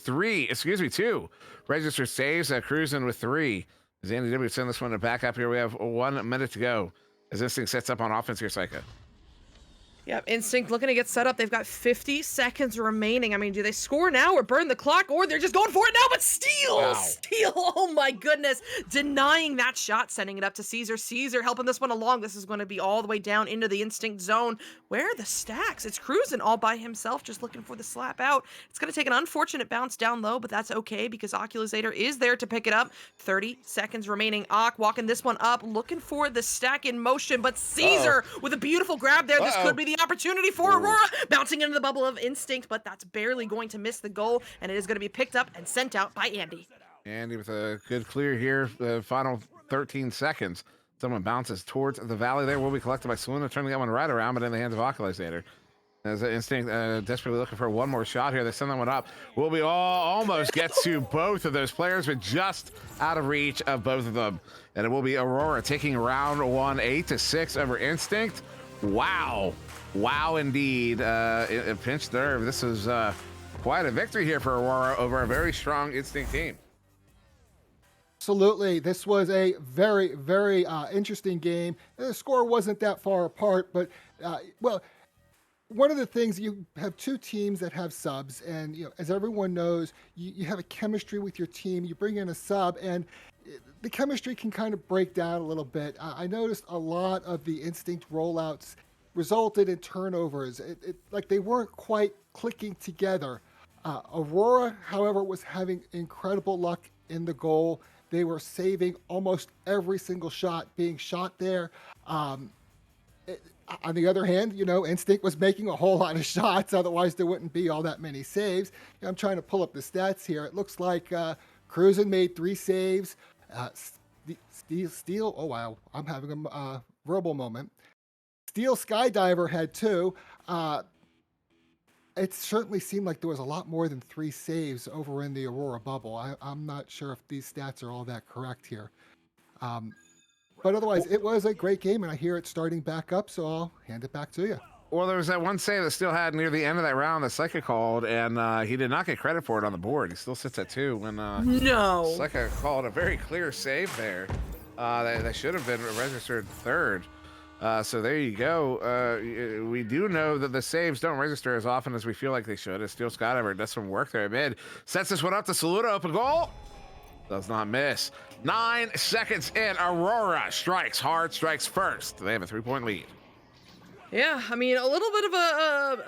2 registered saves. Cruising with 3. As Andy W send this one to back up here. We have 1 minute to go as this thing sets up on offense here, Psycho. Yep, Instinct looking to get set up. They've got 50 seconds remaining. I mean, do they score now or burn the clock, or they're just going for it now? But Steel! Wow. Steel! Oh my goodness. Denying that shot, sending it up to Caesar. Caesar helping this one along. This is going to be all the way down into the Instinct zone. Where are the stacks? It's cruising all by himself, just looking for the slap out. It's going to take an unfortunate bounce down low, but that's okay because Oculusator is there to pick it up. 30 seconds remaining. Ock walking this one up, looking for the stack in motion, but Caesar with a beautiful grab there. This could be the opportunity for Aurora, bouncing into the bubble of Instinct, but that's barely going to miss the goal, and it is going to be picked up and sent out by Andy. Andy with a good clear here. The final 13 seconds. Someone bounces towards the valley there. Will be collected by Saluna, turning that one right around, but in the hands of Oculusator. As Instinct desperately looking for one more shot here. They send that one up. Will be almost get to both of those players, but just out of reach of both of them. And it will be Aurora taking round 1, 8-6 over Instinct. Wow. Wow, indeed. A pinch nerve. This is quite a victory here for Aurora over a very strong Instinct team. Absolutely. This was a very, very interesting game. The score wasn't that far apart, but, well, one of the things, you have 2 teams that have subs, and as everyone knows, you have a chemistry with your team. You bring in a sub, and the chemistry can kind of break down a little bit. I noticed a lot of the Instinct rollouts resulted in turnovers. Like they weren't quite clicking together. Aurora, however, was having incredible luck in the goal. They were saving almost every single shot being shot there. On the other hand, Instinct was making a whole lot of shots. Otherwise, there wouldn't be all that many saves. I'm trying to pull up the stats here. It looks like Cruisin made 3 saves. Steel, oh wow, I'm having a verbal moment. Steel Skydiver had 2. It certainly seemed like there was a lot more than 3 saves over in the Aurora bubble. I'm not sure if these stats are all that correct here. But otherwise, it was a great game, and I hear it starting back up, so I'll hand it back to you. Well, there was that one save that Steel had near the end of that round that Psycho called, and he did not get credit for it on the board. He still sits at 2 when No. Psycho called a very clear save there. That should have been registered 3rd. So there you go. We do know that the saves don't register as often as we feel like they should. As Steel Skydiver does some work there mid. Sets this one up to Saluda. Open goal. Does not miss. 9 seconds in. Aurora strikes hard, strikes first. They have a 3-point lead. Yeah, I mean, a little bit of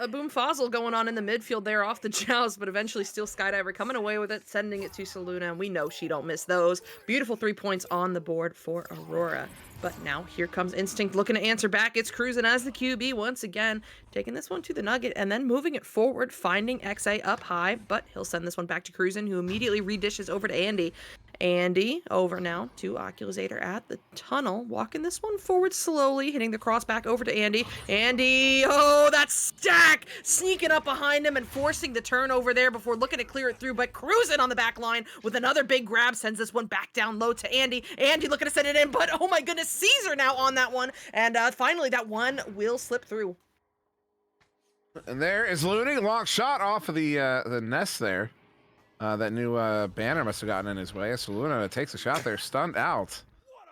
a boom fozzle going on in the midfield there off the joust, but eventually Steel Skydiver coming away with it, sending it to Saluna, and we know she don't miss those. Beautiful 3 points on the board for Aurora. But now here comes Instinct looking to answer back. It's Cruisin as the QB once again, taking this one to the Nugget and then moving it forward, finding XA up high, but he'll send this one back to Cruisin, who immediately redishes over to Andy. Andy over now to Oculusator at the tunnel, walking this one forward slowly, hitting the cross back over to Andy. Andy, oh, that stack sneaking up behind him and forcing the turnover there before looking to clear it through, but Cruisin on the back line with another big grab sends this one back down low to Andy. Andy looking to send it in, but oh my goodness, Caesar now on that one, and finally that one will slip through. And there is Looney, long shot off of the nest there. That new banner must have gotten in his way. Saluna takes a shot there, stunned out.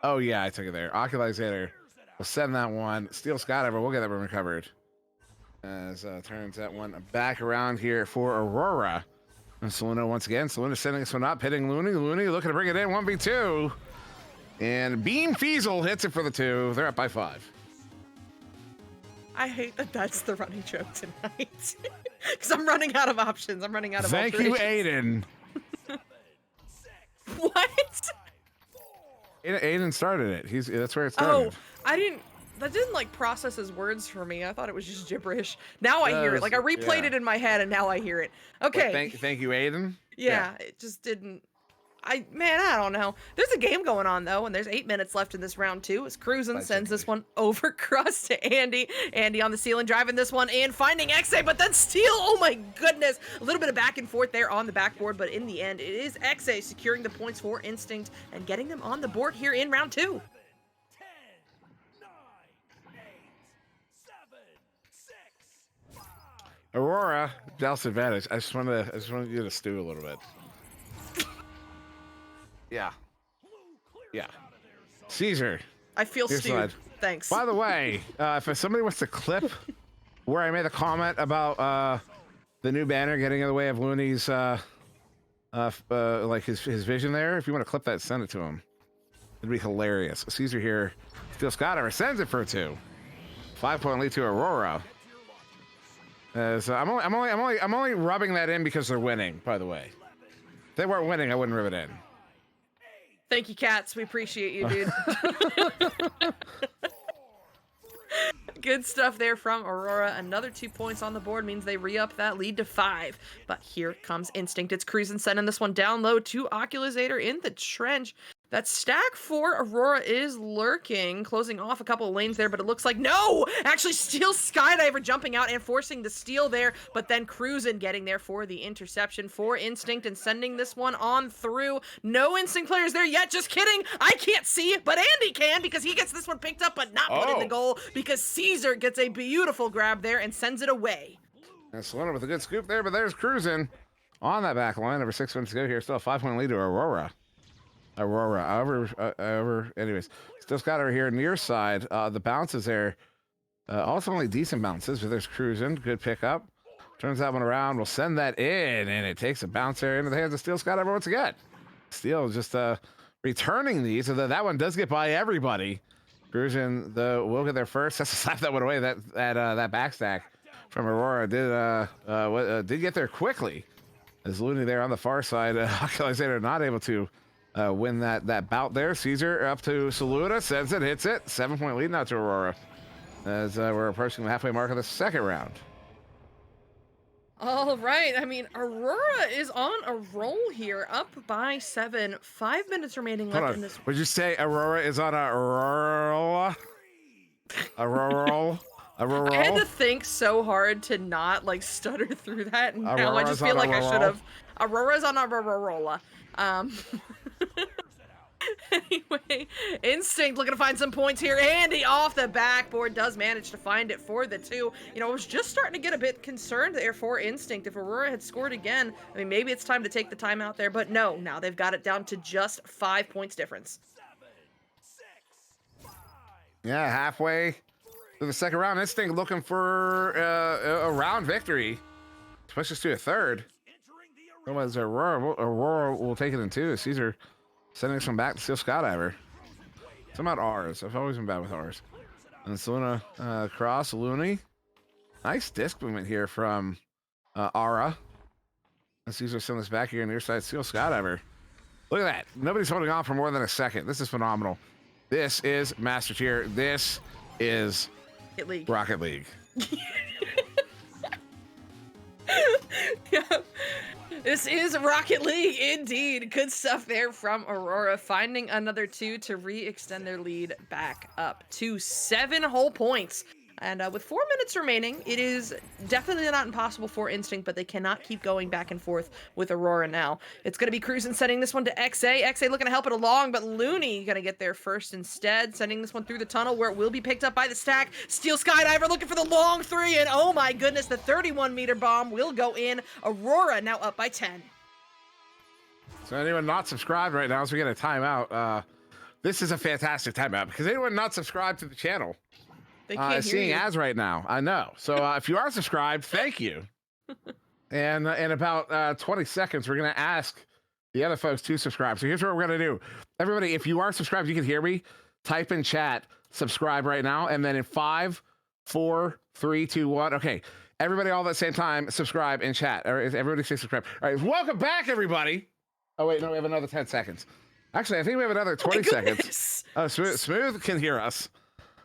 Oh yeah, I took it there. Oculusator will send that one. Steel Skydiver, we'll get that one recovered. As turns that one back around here for Aurora. And Selena once again. Selena sending this one up, hitting Looney. Looney looking to bring it in 1v2. And Beam Feasel hits it for the 2. They're up by 5. I hate that that's the running joke tonight. Because I'm running out of options. I'm running out of Thank you, alterations. Aiden. What? Aiden started it. That's where it started. Oh, that didn't like process his words for me. I thought it was just gibberish. Now I hear it. Like I replayed it in my head and now I hear it. Okay. Thank you, Aiden. Yeah, it just didn't. I don't know. There's a game going on though, and there's 8 minutes left in this round 2. As Cruisin sends this one over cross to Andy. Andy on the ceiling driving this one in, finding XA, but then Steel. Oh my goodness. A little bit of back and forth there on the backboard, but in the end, it is XA securing the points for Instinct and getting them on the board here in round 2. Aurora, Dallas advantage. I just want you to stew a little bit. Yeah. Caesar. I feel Here's stewed. slide. Thanks. By the way, if somebody wants to clip where I made the comment about the new banner getting in the way of Looney's like his vision there, if you want to clip that, send it to him. It'd be hilarious. Caesar here, Steel Scott sends it for a 2. 5-point lead to Aurora. So I'm only rubbing that in because they're winning. By the way, if they weren't winning, I wouldn't rub it in. Thank you, Cats. We appreciate you, dude. Good stuff there from Aurora. Another 2 points on the board means they re-up that lead to 5. But here comes Instinct. It's Cruisin sending this one down low to Oculusator in the trench. That stack for Aurora is lurking, closing off a couple of lanes there, but it looks like no! Actually, Steel Skydiver jumping out and forcing the steal there, but then Cruisin getting there for the interception for Instinct and sending this one on through. No Instinct players there yet, just kidding! I can't see, but Andy can because he gets this one picked up but not put in the goal because Caesar gets a beautiful grab there and sends it away. And Selena with a good scoop there, but there's Cruisin on that back line. Over 6 minutes to go here. Still a 5-point lead to Aurora. Anyways, Still Scott over here near side. The bounces there, also only decent bounces, but there's Cruisin. Good pickup. Turns that one around. We'll send that in, and it takes a bounce there into the hands of Steel Scott once again. Steel just returning these, so that one does get by everybody. Cruisin will get there first. Has to slap that one away. That backstack from Aurora did get there quickly. As Looney there on the far side, Oculusator not able to win that bout there. Caesar up to Saluda, sends it, hits it. 7-point lead now to Aurora as we're approaching the halfway mark of the second round. All right. I mean, Aurora is on a roll here, up by 7. 5 minutes remaining left in this. Would you say Aurora is on a roll? Aurora? I had to think so hard to not like stutter through that, and now I just feel like I should have. Aurora's on a rolla. Anyway, Instinct looking to find some points here. Andy off the backboard does manage to find it for the 2. You know, I was just starting to get a bit concerned there for Instinct. If Aurora had scored again, I mean, maybe it's time to take the time out there, but no, now they've got it down to just 5 points difference. Yeah, halfway to the second round. Instinct looking for a round victory. Push us to a third. Otherwise, Aurora will take it in 2. Caesar sending this one back to Steel Skydiver. It's about R's. I've always been bad with R's. And Selena cross Looney. Nice disc movement here from Ara. And Caesar sending this back here near side Steel Skydiver. Look at that. Nobody's holding on for more than a second. This is phenomenal. This is Master Tier. This is Rocket League. Yeah. This is Rocket League indeed. Good stuff there from Aurora, finding another 2 to re-extend their lead back up to 7 whole points. And with 4 minutes remaining, it is definitely not impossible for Instinct, but they cannot keep going back and forth with Aurora now. It's going to be Cruisin sending this one to XA. XA looking to help it along, but Looney going to get there first instead, sending this one through the tunnel where it will be picked up by the stack. Steel Skydiver looking for the long 3, and oh my goodness, the 31-meter bomb will go in. Aurora now up by 10. So anyone not subscribed right now, as we get a timeout, this is a fantastic timeout because anyone not subscribed to the channel, They can't hear seeing you. ads right now. I know. So if you are subscribed, thank you. And in about 20 seconds, we're going to ask the other folks to subscribe. So here's what we're going to do. Everybody, if you are subscribed, you can hear me. Type in chat, subscribe right now. And then in 5, 4, 3, 2, 1. Okay. Everybody all at the same time, subscribe and chat. Or everybody say subscribe. All right. Welcome back, everybody. Oh, wait. No, we have another 10 seconds. Actually, I think we have another 20 seconds. Oh, Smooth can hear us.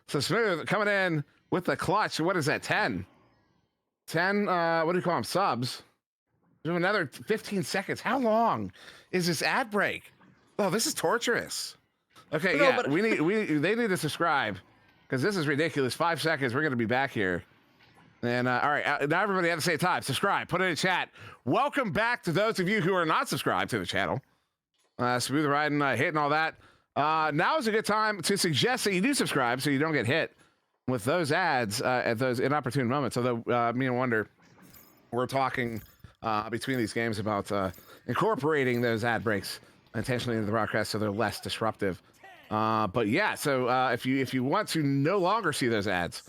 So Smooth coming in with the clutch. What is that? 10. 10, what do you call them? Subs. We have another 15 seconds. How long is this ad break? Oh, this is torturous. Okay, No, yeah, but- they need to subscribe because this is ridiculous. 5 seconds, we're going to be back here. And all right, now everybody at the same time, subscribe, put it in chat. Welcome back to those of you who are not subscribed to the channel. Smooth riding, hitting all that. Now is a good time to suggest that you do subscribe so you don't get hit with those ads at those inopportune moments. Although me and Wonder, we're talking between these games about incorporating those ad breaks intentionally into the broadcast so they're less disruptive. But yeah, so if you want to no longer see those ads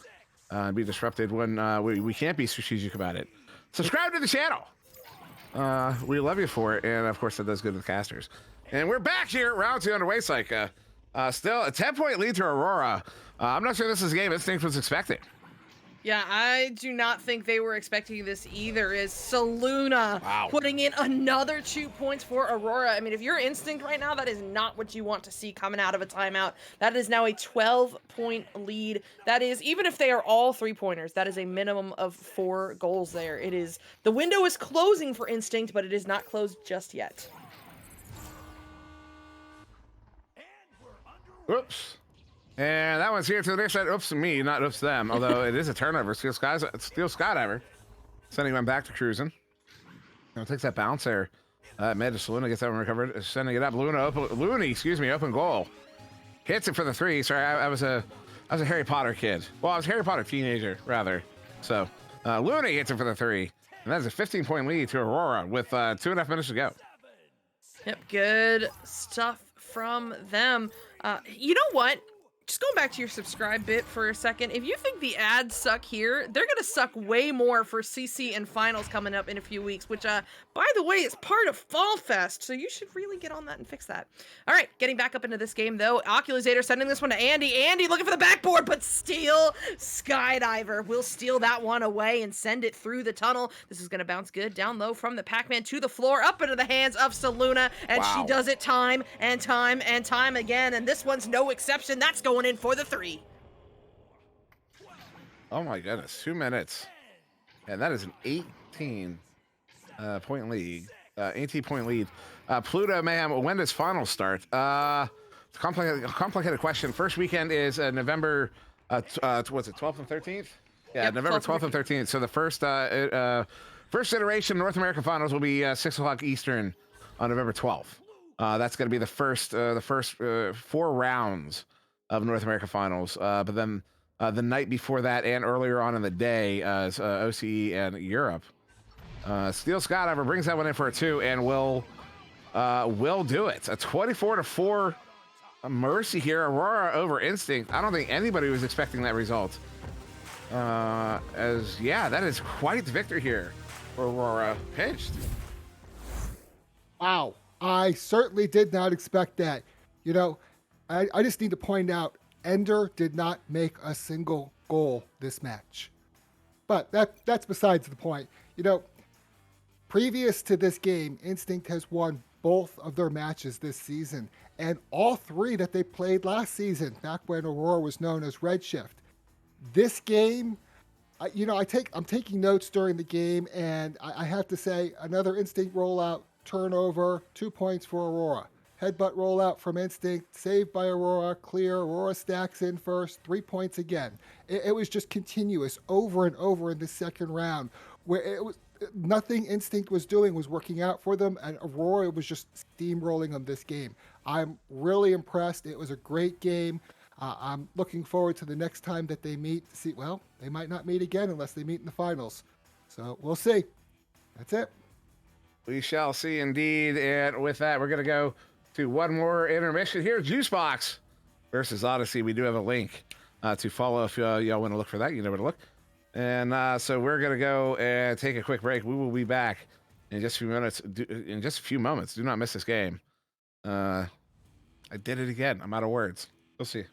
be disrupted when we can't be strategic about it, subscribe to the channel. We love you for it, and of course that does good to the casters. And we're back here, round 2 underway, Psycha. Still a 10-point lead to Aurora. I'm not sure this is a game Instinct was expecting. Yeah, I do not think they were expecting this either. Is Saluna putting in another 2 points for Aurora? I mean, if you're Instinct right now, that is not what you want to see coming out of a timeout. That is now a 12-point lead. That is, even if they are all 3-pointers, that is a minimum of 4 goals there. It is, the window is closing for Instinct, but it is not closed just yet. Oops. And that one's here to the next side. Oops, me, not oops them. Although it is a turnover. Steel Skydiver. Sending them back to cruising. Takes that bounce there. Mid to Saluna gets that one recovered. Sending it up. Looney, open goal. Hits it for the 3. Sorry, I was a Harry Potter kid. Well, I was a Harry Potter teenager, rather. So Looney hits it for the 3. And that is a 15-point lead to Aurora with 2.5 minutes to go. Yep, good stuff from them. You know what? Just going back to your subscribe bit for a second, if you think the ads suck here, they're going to suck way more for CC and finals coming up in a few weeks, which, by the way, is part of Fall Fest, so you should really get on that and fix that. All right, getting back up into this game, though. Oculusator sending this one to Andy. Andy looking for the backboard, but Steel Skydiver will steal that one away and send it through the tunnel. This is going to bounce good down low from the Pac-Man to the floor, up into the hands of Saluna, and she does it time and time and time again, and this one's no exception. That's going in for the 3. Oh my goodness, 2 minutes. And that is an 18 point lead. 18-point lead. Pluto Mayhem, when does finals start? It's a complicated question. First weekend is November, what's it, 12th and 13th? Yeah, Yep, November 12th and 13th. So the first iteration North American finals will be 6 o'clock Eastern on November 12th. That's going to be the first 4 rounds of North America finals. But then the night before that and earlier on in the day is OCE and Europe. Steel Skydiver brings that one in for a 2 and will do it. A 24-4 mercy here. Aurora over Instinct. I don't think anybody was expecting that result. That is quite the victory here for Aurora. Pinched. Wow, I certainly did not expect that. You know, I just need to point out, Ender did not make a single goal this match. But that's besides the point. You know, previous to this game, Instinct has won both of their matches this season, and all 3 that they played last season, back when Aurora was known as Redshift. This game, I'm taking notes during the game, and I have to say, another Instinct rollout, turnover, 2 points for Aurora. Headbutt rollout from Instinct, saved by Aurora, clear. Aurora stacks in first, 3 points again. It was just continuous over and over in the second round, where it was nothing Instinct was doing was working out for them, and Aurora was just steamrolling them this game. I'm really impressed. It was a great game. I'm looking forward to the next time that they meet. See, well, they might not meet again unless they meet in the finals. So we'll see. That's it. We shall see indeed. And with that, we're going to go to one more intermission here. Juicebox versus Odyssey. We do have a link to follow if y'all want to look for that. You know where to look. And so we're gonna go and take a quick break. We will be back in just a few minutes. In just a few moments. Do not miss this game. I did it again. I'm out of words. We'll see.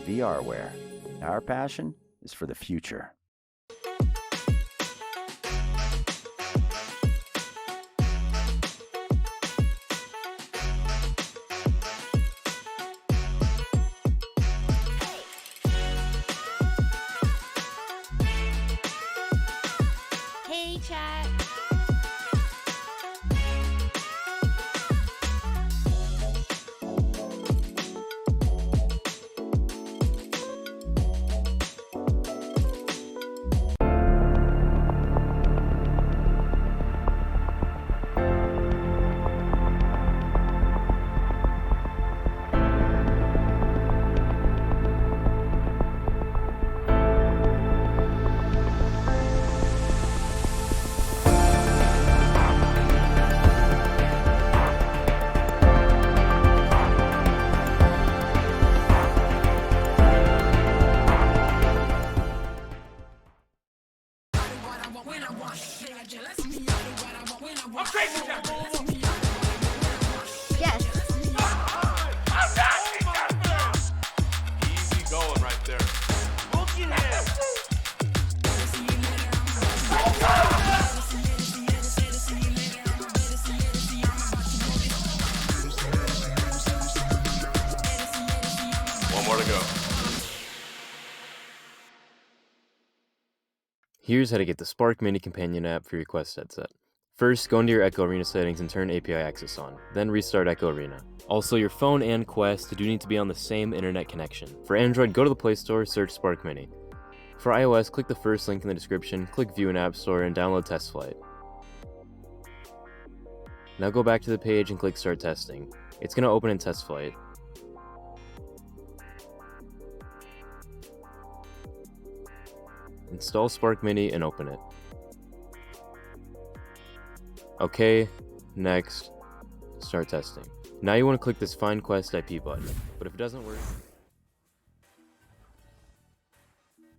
VRware. Our passion is for the future. Hey, chat. Yes. Easy going right there. Looking at one more to go. Here's how to get the Spark Mini Companion app for your Quest headset. First, go into your Echo Arena settings and turn API access on, then restart Echo Arena. Also, your phone and Quest do need to be on the same internet connection. For Android, go to the Play Store, search Spark Mini. For iOS, click the first link in the description, click View in App Store, and download Test Flight. Now go back to the page and click Start Testing. It's going to open in Test Flight. Install Spark Mini and open it. OK, next, start testing. Now you want to click this Find Quest IP button, but if it doesn't work...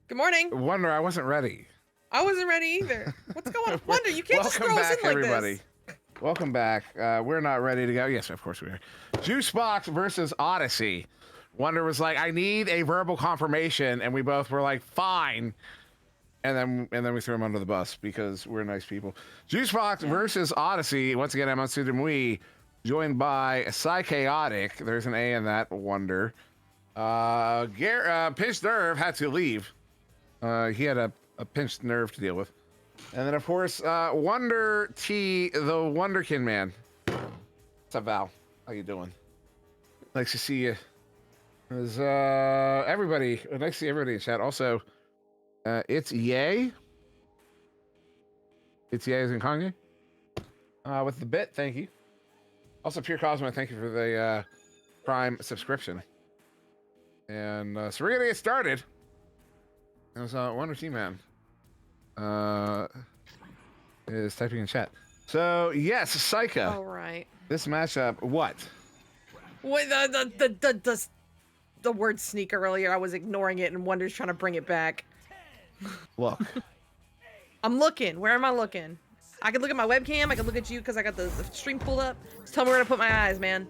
Good morning. Wonder, I wasn't ready. I wasn't ready either. What's going on? Wonder, you can't just Welcome throw us back, in like everybody. this. Welcome back. We're not ready to go. Yes, of course we are. Juicebox versus Odyssey. Wonder was like, I need a verbal confirmation, and we both were like, fine. And then we threw him under the bus because we're nice people. Juicebox versus Odyssey. Once again, I'm on SirDimwi, joined by Psychaotic. There's an A in that. Wonder. Pinched Nerve had to leave. He had a pinched nerve to deal with. And then, of course, Wonder T, the Wonderkin Man. What's up, Val? How you doing? Nice to see you. There's everybody. Nice to see everybody in chat. Also, it's Yay. It's Yay as in Kanye. With the bit, thank you. Also, Pure Cosmo, thank you for the Prime subscription. And so we're gonna get started. There's Wonder T-Man is typing in chat. So yes, Psycha. All right. This matchup, what? Wait, the word sneak earlier, I was ignoring it and Wonder's trying to bring it back. Look. I'm looking. Where am I looking? I can look at my webcam. I can look at you because I got the stream pulled up. Just tell me where to put my eyes, man.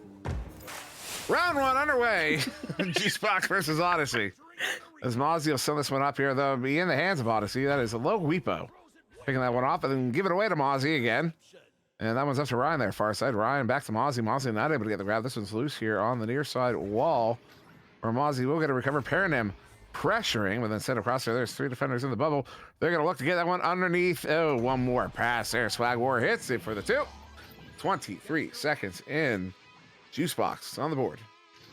Round one underway. G-Spox versus Odyssey. As Mozzie will send this one up here, though, be in the hands of Odyssey. That is a low Weepo. Picking that one off and then give it away to Mozzie again. And that one's up to Ryan there, far side. Ryan back to Mozzie. Mozzie not able to get the grab. This one's loose here on the near side wall. Where Mozzie will get a recover. Paranym pressuring, but then sent across there. There's 3 defenders in the bubble. They're going to look to get that one underneath. Oh, one more pass there. Swag War hits it for the 2. 23 seconds in. Juicebox on the board.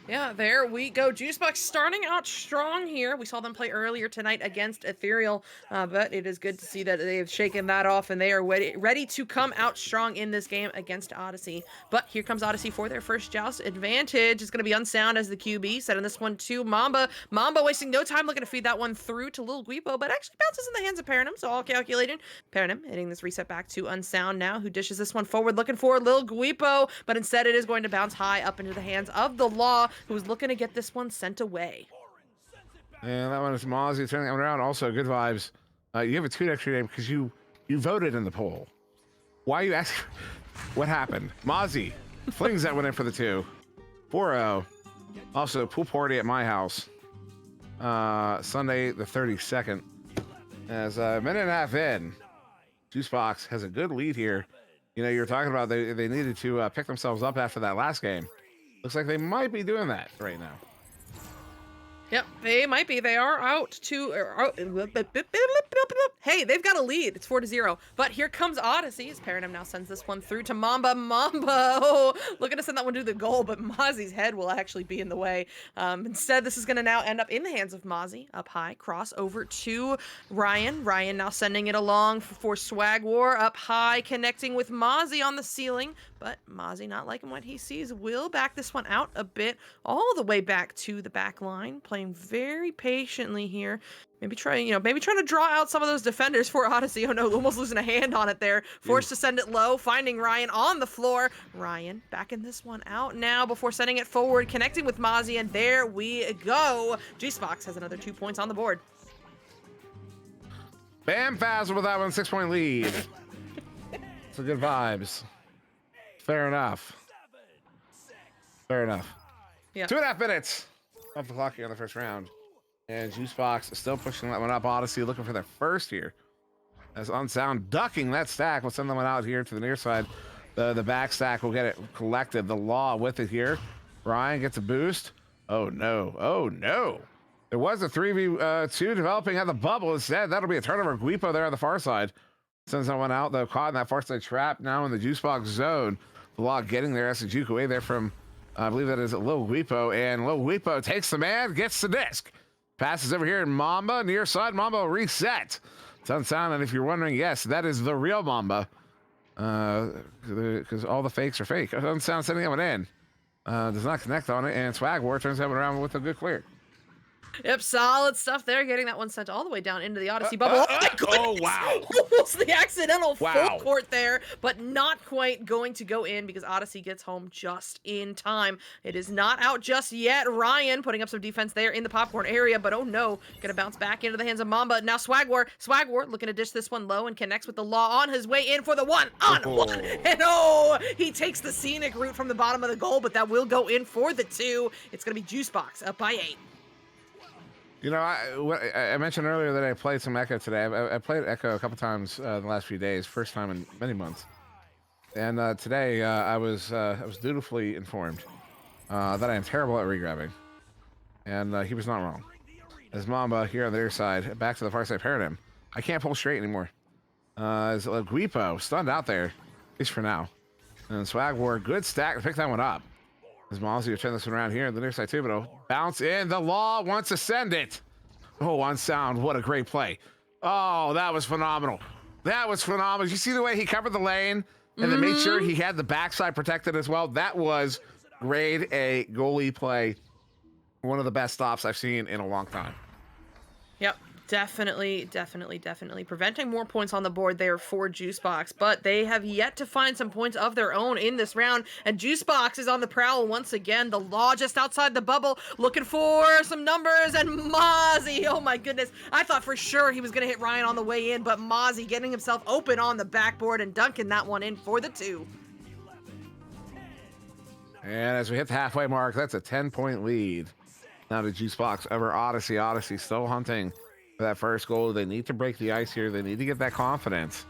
Yeah, there we go. Juicebox starting out strong here. We saw them play earlier tonight against Ethereal, but it is good to see that they've shaken that off and they are ready to come out strong in this game against Odyssey. But here comes Odyssey for their first joust. Advantage is going to be Unsound as the QB, setting this one to Mamba. Mamba wasting no time looking to feed that one through to Lil Guipo, but actually bounces in the hands of Paranym, so all calculated. Paranym hitting this reset back to Unsound now, who dishes this one forward looking for Lil Guipo, but instead it is going to bounce high up into the hands of the Law, who's looking to get this one sent away. And that one is Mozzie turning that one around. Also, good vibes. You have a 2 extra name because you voted in the poll. Why are you asking? What happened? Mozzie flings that one in for the 2. 4-0. Also, pool party at my house. Sunday the 32nd. As a minute and a half in, Juicebox has a good lead here. You know, you were talking about they needed to pick themselves up after that last game. Looks like they might be doing that right now. Yep, they might be. They are out to... Hey, they've got a lead. It's 4-0. But here comes Odyssey as Paranym now sends this one through to Mamba. Mamba, oh, looking to send that one to the goal, but Mozzie's head will actually be in the way. Instead, this is going to now end up in the hands of Mozzie. Up high, cross over to Ryan. Ryan now sending it along for Swag War. Up high, connecting with Mozzie on the ceiling. But Mozzie, not liking what he sees, will back this one out a bit, all the way back to the back line, playing very patiently here. Maybe trying to draw out some of those defenders for Odyssey. Oh no, almost losing a hand on it there. Forced to send it low, finding Ryan on the floor. Ryan backing this one out now before sending it forward, connecting with Mozzie, and there we go. G-Spox has another 2 points on the board. Bam Fazzle with that one, 6-point lead. So good vibes. Fair enough. Fair enough. Yeah. 2.5 minutes off the clock here on the first round. And Juicebox is still pushing that one up. Odyssey looking for their first here. As Unsound ducking that stack. We'll send that one out here to the near side. The back stack will get it collected. The Law with it here. Ryan gets a boost. Oh no. Oh no. There was a 3v2 developing at the bubble. Instead, that'll be a turnover. Guipo there on the far side. Sends that one out though. Caught in that far side trap now in the Juicebox zone. The Law getting there as a juke away there from, I believe that is Lil Guipo. And Lil Guipo takes the man, gets the disc. Passes over here in Mamba, near side. Mamba reset. It's Unsound, and if you're wondering, yes, that is the real Mamba. Because all the fakes are fake. Unsound sending that one in. Does not connect on it, and Swag War turns that one around with a good clear. Yep, solid stuff there. Getting that one sent all the way down into the Odyssey bubble. Oh, my goodness. Oh, wow. Almost the accidental Wow. full court there, but not quite going to go in because Odyssey gets home just in time. It is not out just yet. Ryan putting up some defense there in the popcorn area, but oh no, gonna bounce back into the hands of Mamba. Now Swag War looking to dish this one low and connects with the Law on his way in for the 1-on-1. And oh, he takes the scenic route from the bottom of the goal, but that will go in for the 2. It's gonna be Juicebox up by 8. You know, I mentioned earlier that I played some Echo today. I played Echo a couple times in the last few days, first time in many months. And today I was dutifully informed that I am terrible at regrabbing. And he was not wrong. As Mamba here on the other side, back to the far side Paranym. I can't pull straight anymore. As Guipo stunned out there, at least for now. And Swag War, good stack to pick that one up. As Mozzie will turn this one around here on the near side too, but it'll bounce in. The Law wants to send it. Oh, Unsound, what a great play. Oh, that was phenomenal. That was phenomenal. Did you see the way he covered the lane and then made sure he had the backside protected as well. That was grade A goalie play. One of the best stops I've seen in a long time. Yep. Definitely preventing more points on the board there for Juicebox, but they have yet to find some points of their own in this round, and Juicebox is on the prowl once again. The Law just outside the bubble looking for some numbers, and Mozzie, oh my goodness, I thought for sure he was gonna hit Ryan on the way in, but Mozzie getting himself open on the backboard and dunking that one in for the 2. And as we hit the halfway mark, that's a 10-point lead now to Juicebox over Odyssey. Odyssey still hunting for that first goal. They need to break the ice here. They need to get that confidence,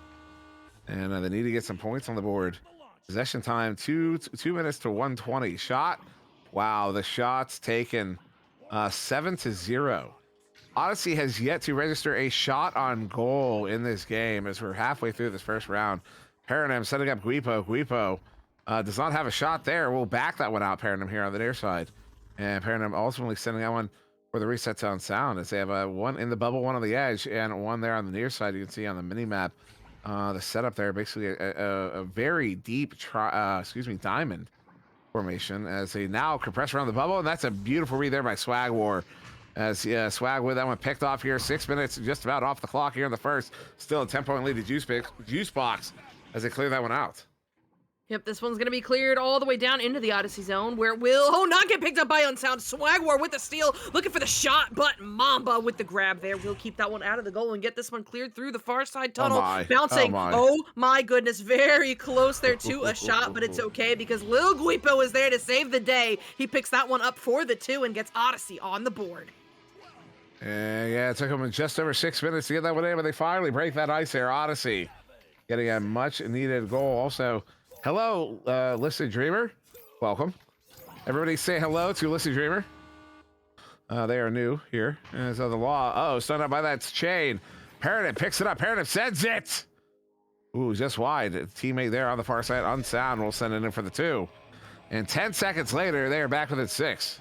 and they need to get some points on the board. Possession time, 2 minutes to 120. Shot, wow, the shot's taken 7-0. Odyssey has yet to register a shot on goal in this game as we're halfway through this first round. Paranym setting up Guipo. Guipo does not have a shot there. We'll back that one out, Paranym, here on the near side. And Paranym ultimately sending that one for the reset on sound, as they have one in the bubble, one on the edge, and one there on the near side. You can see on the mini map the setup there, basically a very deep diamond formation as they now compress around the bubble, and that's a beautiful read there by Swag War. As Swag with that one picked off here. 6 minutes just about off the clock here in the first. Still a 10-point lead to Juicebox as they clear that one out. Yep, this one's going to be cleared all the way down into the Odyssey zone, where it will not get picked up by Unsound. Swagwar with the steal, looking for the shot, but Mamba with the grab there will keep that one out of the goal and get this one cleared through the far side tunnel. Bouncing, oh my goodness, very close there to a shot, but it's okay because Lil Guipo is there to save the day. He picks that one up for the 2 and gets Odyssey on the board. And yeah, it took them just over 6 minutes to get that one in, but they finally break that ice there. Odyssey getting a much-needed goal. Also, hello, Listed Dreamer. Welcome. Everybody say hello to Listed Dreamer. They are new here. And so the Law, stunned up by that chain. Paranym picks it up. Paranym sends it. Ooh, just wide. A teammate there on the far side. Unsound will send it in for the 2. And 10 seconds later, they are back within 6.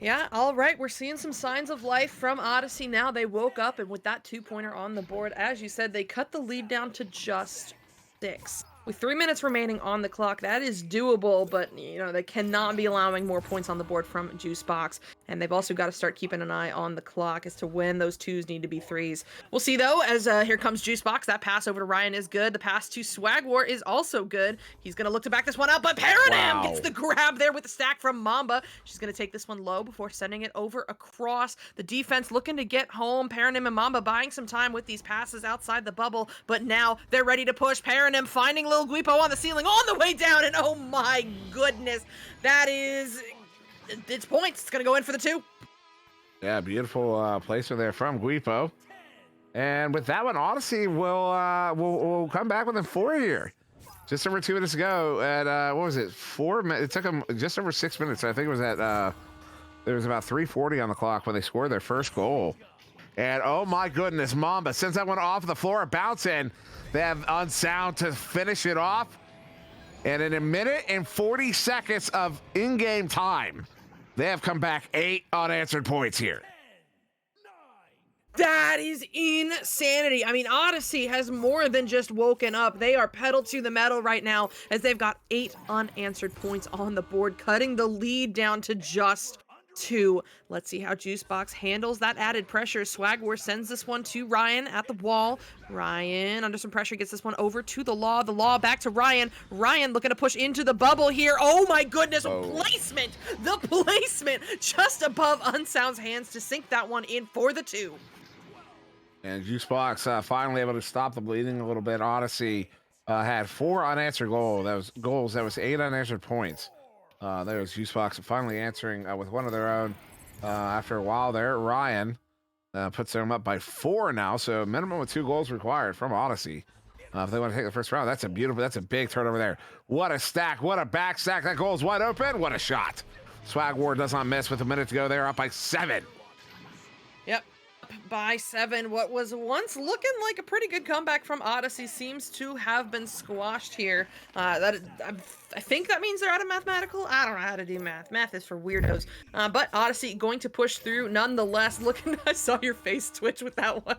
Yeah, all right, we're seeing some signs of life from Odyssey now. They woke up, and with that 2-pointer on the board, as you said, they cut the lead down to just 6. With 3 minutes remaining on the clock, that is doable, but, they cannot be allowing more points on the board from Juicebox. And they've also got to start keeping an eye on the clock as to when those 2s need to be 3s. We'll see, though, as here comes Juicebox. That pass over to Ryan is good. The pass to Swagwar is also good. He's going to look to back this one out, but Paranym gets the grab there with the stack from Mamba. She's going to take this one low before sending it over across. The defense looking to get home. Paranym and Mamba buying some time with these passes outside the bubble, but now they're ready to push. Paranym finding Lil Guipo on the ceiling on the way down, and oh my goodness, that is... it's points. It's going to go in for the 2. Yeah, beautiful placer there from Guipo. And with that one, Odyssey will come back within 4 here. Just over 2 minutes ago at, what was it, 4 minutes? It took them just over 6 minutes. I think it was at, there was about 3:40 on the clock when they scored their first goal. And oh my goodness, Mamba sends that one off the floor, bouncing. They have Unsound to finish it off. And in 1 minute and 40 seconds of in-game time, they have come back 8 unanswered points here. That is insanity. I mean, Odyssey has more than just woken up. They are pedal to the metal right now as they've got 8 unanswered points on the board, cutting the lead down to just 2. Let's see how Juicebox handles that added pressure. Swagwar sends this one to Ryan at the wall. Ryan, under some pressure, gets this one over to the Law. The Law back to Ryan. Ryan looking to push into the bubble here. Oh my goodness, placement! The placement just above Unsound's hands to sink that one in for the 2. And Juicebox finally able to stop the bleeding a little bit. Odyssey had 4 unanswered goals. That was 8 unanswered points. There was Juicebox finally answering with one of their own after a while there. Ryan puts them up by 4 now, so a minimum of 2 goals required from Odyssey. If they want to take the first round, that's a big turnover there. What a stack, what a back stack. That goal is wide open. What a shot. Swagwar does not miss with a minute to go there, up by 7. Yep. By 7. What was once looking like a pretty good comeback from Odyssey seems to have been squashed here. I I think that means they're out of mathematical. I don't know how to do math. Math is for weirdos. But Odyssey going to push through nonetheless. Looking, I saw your face twitch with that one.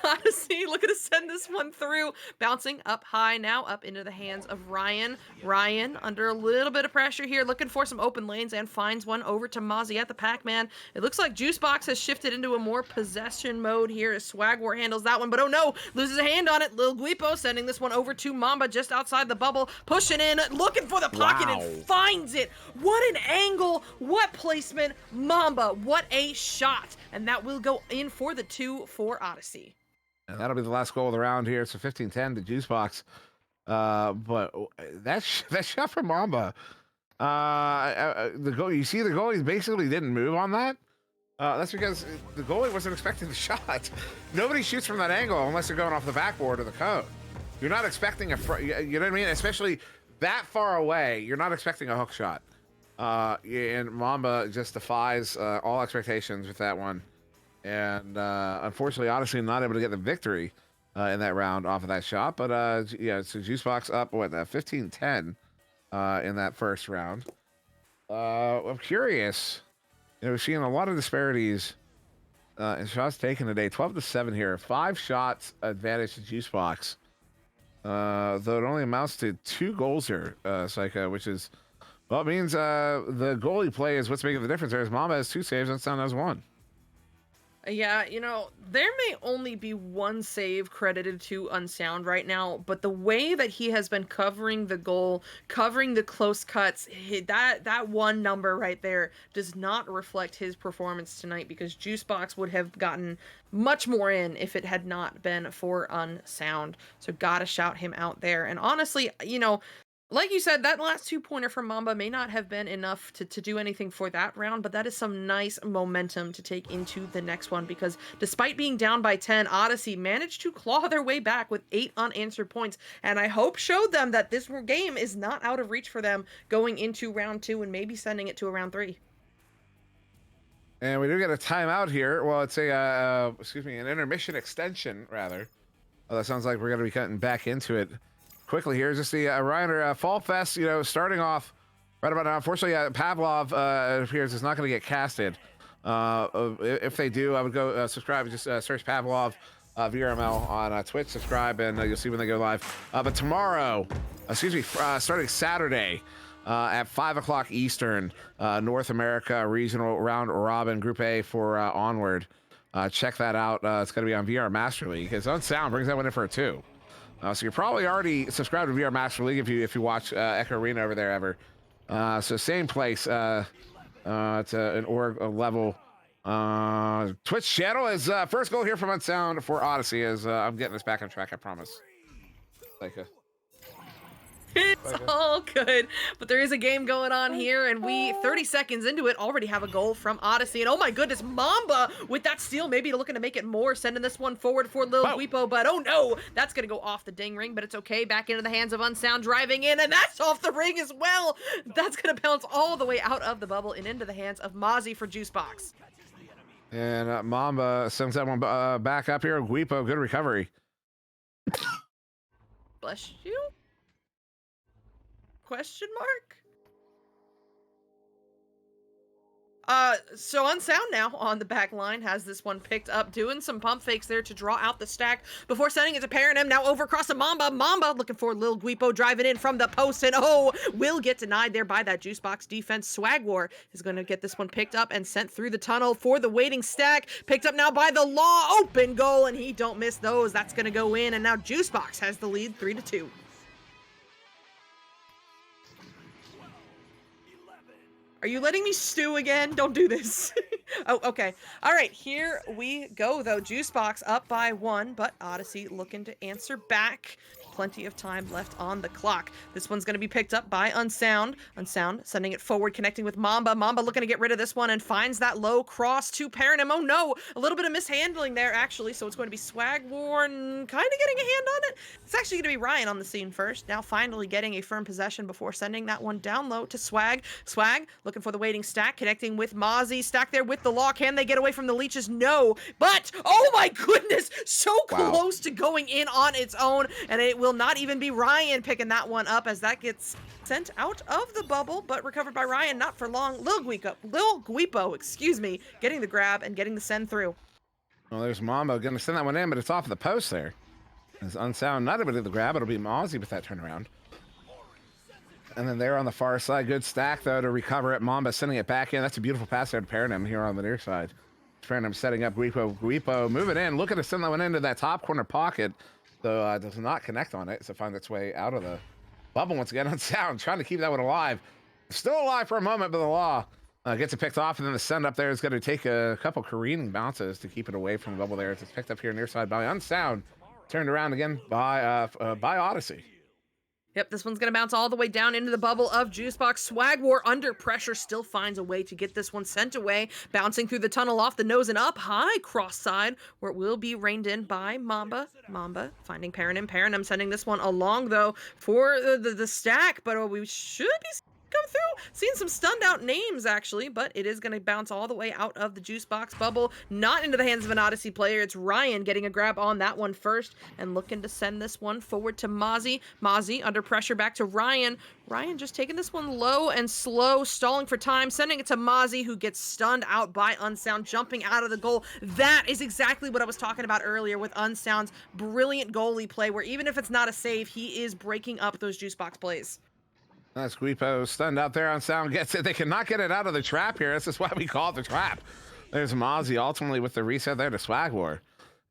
Odyssey looking to send this one through. Bouncing up high now, up into the hands of Ryan. Ryan under a little bit of pressure here, looking for some open lanes and finds one over to Mozzie at the Pac-Man. It looks like Juicebox has shifted into a more possession mode here as Swagwar handles that one, but oh no, loses a hand on it. Lil Guipo sending this one over to Mamba just outside the bubble, pushing in, looking for the pocket and finds it. What an angle, what placement, Mamba, what a shot. And that will go in for the 2 for Odyssey. And that'll be the last goal of the round here. So 15-10 to Juicebox. But that shot from Mamba, the goal, you see the goalie basically didn't move on that. That's because the goalie wasn't expecting the shot. Nobody shoots from that angle unless they're going off the backboard or the cone. You're not expecting you know what I mean? Especially that far away, you're not expecting a hook shot. And Mamba just defies all expectations with that one. And unfortunately, Odyssey not able to get the victory in that round off of that shot. But yeah, so Juicebox up, 15-10 in that first round. I'm curious. You know, we're seeing a lot of disparities in shots taken today. 12-7 here. 5 shots advantage to Juicebox. Though it only amounts to 2 goals here, Psycho, which is, well, it means the goalie play is what's making the difference. There's Mamba has 2 saves and Sound has 1. Yeah, you know, there may only be 1 save credited to Unsound right now, but the way that he has been covering the goal, covering the close cuts, that 1 number right there does not reflect his performance tonight, because Juicebox would have gotten much more in if it had not been for Unsound. So gotta shout him out there. And honestly, you know, like you said, that last 2-pointer from Mamba may not have been enough to do anything for that round, but that is some nice momentum to take into the next one, because despite being down by 10, Odyssey managed to claw their way back with 8 unanswered points, and I hope showed them that this game is not out of reach for them going into round 2 and maybe sending it to a round 3. And we do get a timeout here. Well, it's a, excuse me, an intermission extension, rather. Oh, that sounds like we're going to be cutting back into it quickly here. Just the Ryder Fall Fest, you know, starting off right about now. Unfortunately, Pavlov, it appears, is not going to get casted. If they do, I would go subscribe. Just search Pavlov VRML on Twitch, subscribe, and you'll see when they go live. But tomorrow, starting Saturday at 5 o'clock Eastern, North America Regional Round Robin Group A for Onward. Check that out. It's going to be on VR Master League, because Unsound brings that one in for a 2. So you're probably already subscribed to VR Master League if you watch Echo Arena over there ever. So same place. It's an org level. Twitch channel is first goal here from Unsound for Odyssey. As I'm getting this back on track, I promise. It's all good, but there is a game going on here, and we, 30 seconds into it, already have a goal from Odyssey. And oh my goodness, Mamba with that steal, maybe looking to make it more, sending this one forward for Lil Guipo, but oh no, that's gonna go off the ding ring, but it's okay. Back into the hands of Unsound, driving in, and that's off the ring as well. That's gonna bounce all the way out of the bubble and into the hands of Mozzie for Juicebox. And Mamba sends that one back up here. Guipo, good recovery. Bless you? Question mark? So Unsound now on the back line has this one picked up, doing some pump fakes there to draw out the stack before sending it to Paranim. Now over across to Mamba. Mamba looking for Lil Guipo, driving in from the post, and oh, will get denied there by that Juicebox defense. Swagwar is going to get this one picked up and sent through the tunnel for the waiting stack. Picked up now by the Law. Open goal, and he don't miss those. That's going to go in, and now Juicebox has the lead 3-2. Are you letting me stew again? Don't do this. Oh, okay. All right, here we go, though. Juicebox up by 1, but Odyssey looking to answer back. Plenty of time left on the clock. This one's going to be picked up by Unsound. Unsound sending it forward, connecting with Mamba. Mamba looking to get rid of this one and finds that low cross to Paranim. Oh no, a little bit of mishandling there, actually. So it's going to be Swagwar kind of getting a hand on it. It's actually going to be Ryan on the scene first. Now finally getting a firm possession before sending that one down low to Swag. Swag looking for the waiting stack, connecting with Mozzie. Stack there with the Law. Can they get away from the leeches? No. But, oh my goodness, so close to going in on its own. And it will not even be Ryan picking that one up as that gets sent out of the bubble, but recovered by Ryan, not for long. Lil Guipo, excuse me, getting the grab and getting the send through. Well, there's Mambo going to send that one in, but it's off the post there. As Unsound not able to do the grab, it'll be Mozzie with that turnaround. And then there on the far side, good stack though to recover it. Mamba sending it back in. That's a beautiful pass there to Paranim here on the near side. Paranim setting up Guipo. Guipo moving in, looking to send that one into that top corner pocket, though does not connect on it. So find its way out of the bubble once again. Unsound trying to keep that one alive. Still alive for a moment, but the law gets it picked off, and then the send up there is going to take a couple careening bounces to keep it away from the bubble there. It's picked up here near side by Unsound. Turned around again by Odyssey. Yep, this one's going to bounce all the way down into the bubble of Juicebox. Swag War under pressure still finds a way to get this one sent away, bouncing through the tunnel off the nose and up high cross side, where it will be reined in by Mamba. Mamba finding Paranim. Paranim sending this one along, though, for the stack, but we should be come through. Seen some stunned out names actually, but it is going to bounce all the way out of the juice box bubble, not into the hands of an Odyssey player. It's Ryan getting a grab on that one first and looking to send this one forward to Mozzie. Mozzie under pressure back to Ryan. Ryan just taking this one low and slow, stalling for time, sending it to Mozzie, who gets stunned out by Unsound, jumping out of the goal. That is exactly what I was talking about earlier with Unsound's brilliant goalie play, where even if it's not a save, he is breaking up those juice box plays. That's Guipo stunned out there. Unsound gets it. They cannot get it out of the trap here. This is why we call it the trap. There's Mozzie ultimately with the reset there to Swag War.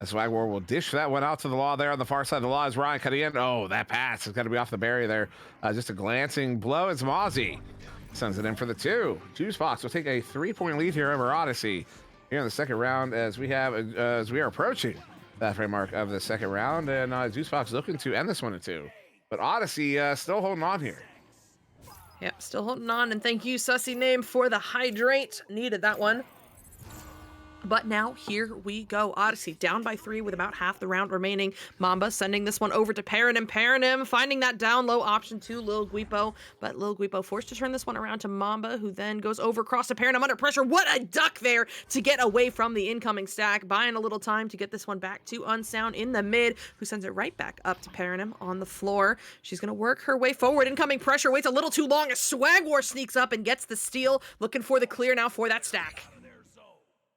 The Swag War will dish that one out to the law there on the far side of the law as Ryan cutting in. Oh, that pass is going to be off the barrier there. Just a glancing blow as Mozzie sends it in for the 2. Juice Box will take a 3-point lead here over Odyssey here in the second round as we are approaching that frame mark of the second round, and Juice Box looking to end this one at 2. But Odyssey still holding on here. Yep, still holding on, and thank you, Sussy Name, for the hydrate. Needed that one. But now, here we go. Odyssey down by 3 with about half the round remaining. Mamba sending this one over to Paranim. Paranim finding that down low option to Lil Guipo. But Lil Guipo forced to turn this one around to Mamba, who then goes over across to Paranim under pressure. What a duck there to get away from the incoming stack. Buying a little time to get this one back to Unsound in the mid, who sends it right back up to Paranim on the floor. She's going to work her way forward. Incoming pressure waits a little too long as Swag War sneaks up and gets the steal. Looking for the clear now for that stack.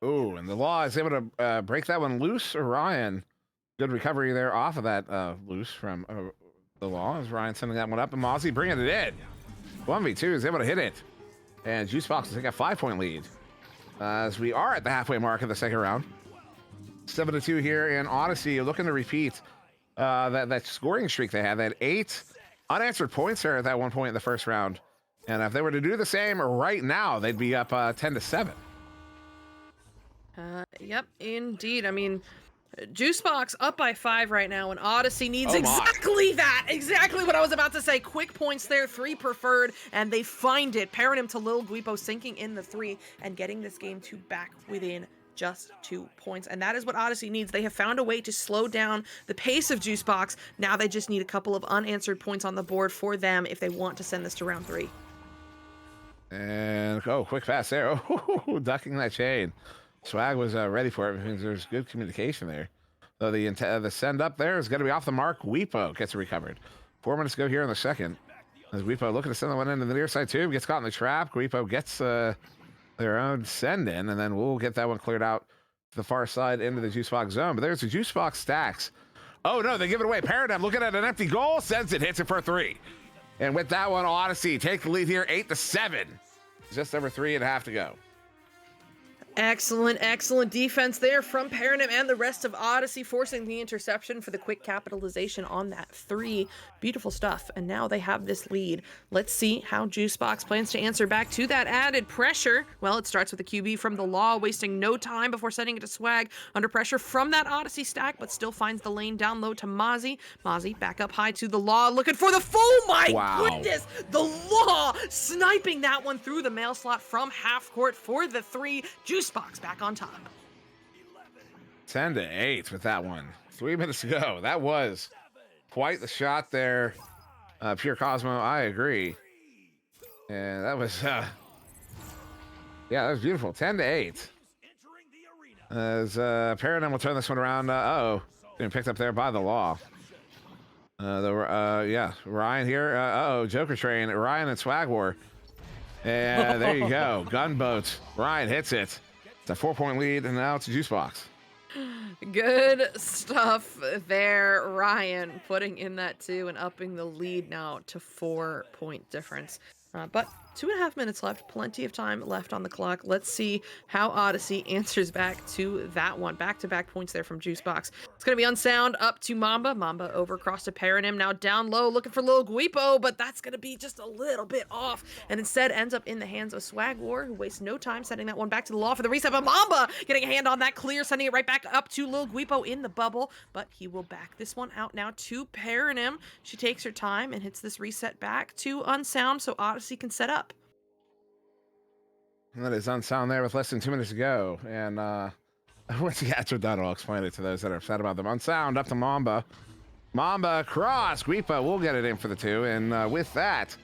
Oh, and the law is able to break that one loose. Ryan, good recovery there off of that loose from the law as Ryan sending that one up, and Mozzie bringing it in. 1v2 is able to hit it, and Juice Box will take a 5-point lead as we are at the halfway mark of the second round. 7-2 here in Odyssey, looking to repeat that scoring streak they had. They had 8 unanswered points there at that one point in the first round, and if they were to do the same right now, they'd be up 10-7. Yep, indeed. I mean, Juicebox up by 5 right now, and Odyssey needs exactly that. Exactly what I was about to say. Quick points there, 3 preferred, and they find it. Pairing him to Lil Guipo, sinking in the 3, and getting this game to back within just 2 points. And that is what Odyssey needs. They have found a way to slow down the pace of Juicebox. Now they just need a couple of unanswered points on the board for them if they want to send this to round 3. And, quick pass there. Oh, ducking that chain. Swag was ready for it because there's good communication there. So the send up there is going to be off the mark. Guipo gets it recovered. 4 minutes to go here in the second. As Guipo looking to send the one into the near side too. Gets caught in the trap. Guipo gets their own send in, and then we'll get that one cleared out to the far side into the juice box zone. But there's the juice box stacks. Oh no, they give it away. Paradigm looking at an empty goal, sends it, hits it for 3. And with that one, Odyssey take the lead here 8-7. Just over 3.5 to go. Excellent, excellent defense there from Paranim and the rest of Odyssey, forcing the interception for the quick capitalization on that 3. Beautiful stuff. And now they have this lead. Let's see how Juicebox plans to answer back to that added pressure. Well, it starts with a QB from the law, wasting no time before sending it to Swag. Under pressure from that Odyssey stack, but still finds the lane down low to Mozzie. Mozzie back up high to the law, looking for the full. My goodness! The law sniping that one through the mail slot from half court for the 3. Juicebox back on top. 10-8 with that one. 3 minutes to go. That was quite the shot there. Pure Cosmo, I agree. And that was, yeah, that was beautiful. 10-8. As Paradigm will turn this one around. Being picked up there by the law. Yeah, Ryan here. Joker Train, Ryan and Swag War. And there you go. Gunboat. Ryan hits it. It's a 4-point lead, and now it's a juice box. Good stuff there, Ryan, putting in that 2 and upping the lead now to 4-point difference. But 2.5 minutes left, plenty of time left on the clock. Let's see how Odyssey answers back to that one. Back-to-back points there from Juicebox. It's going to be Unsound up to Mamba. Mamba over across to Paranym. Now down low, looking for Lil Guipo, but that's going to be just a little bit off. And instead ends up in the hands of Swag War, who wastes no time sending that one back to the law for the reset. But Mamba getting a hand on that clear, sending it right back up to Lil Guipo in the bubble. But he will back this one out now to Paranym. She takes her time and hits this reset back to Unsound, so Odyssey can set up. And that is Unsound there with less than 2 minutes to go. And once the ads are done, I'll explain it to those that are upset about them. Unsound up to Mamba. Mamba cross. Guipa will get it in for the 2. And with that,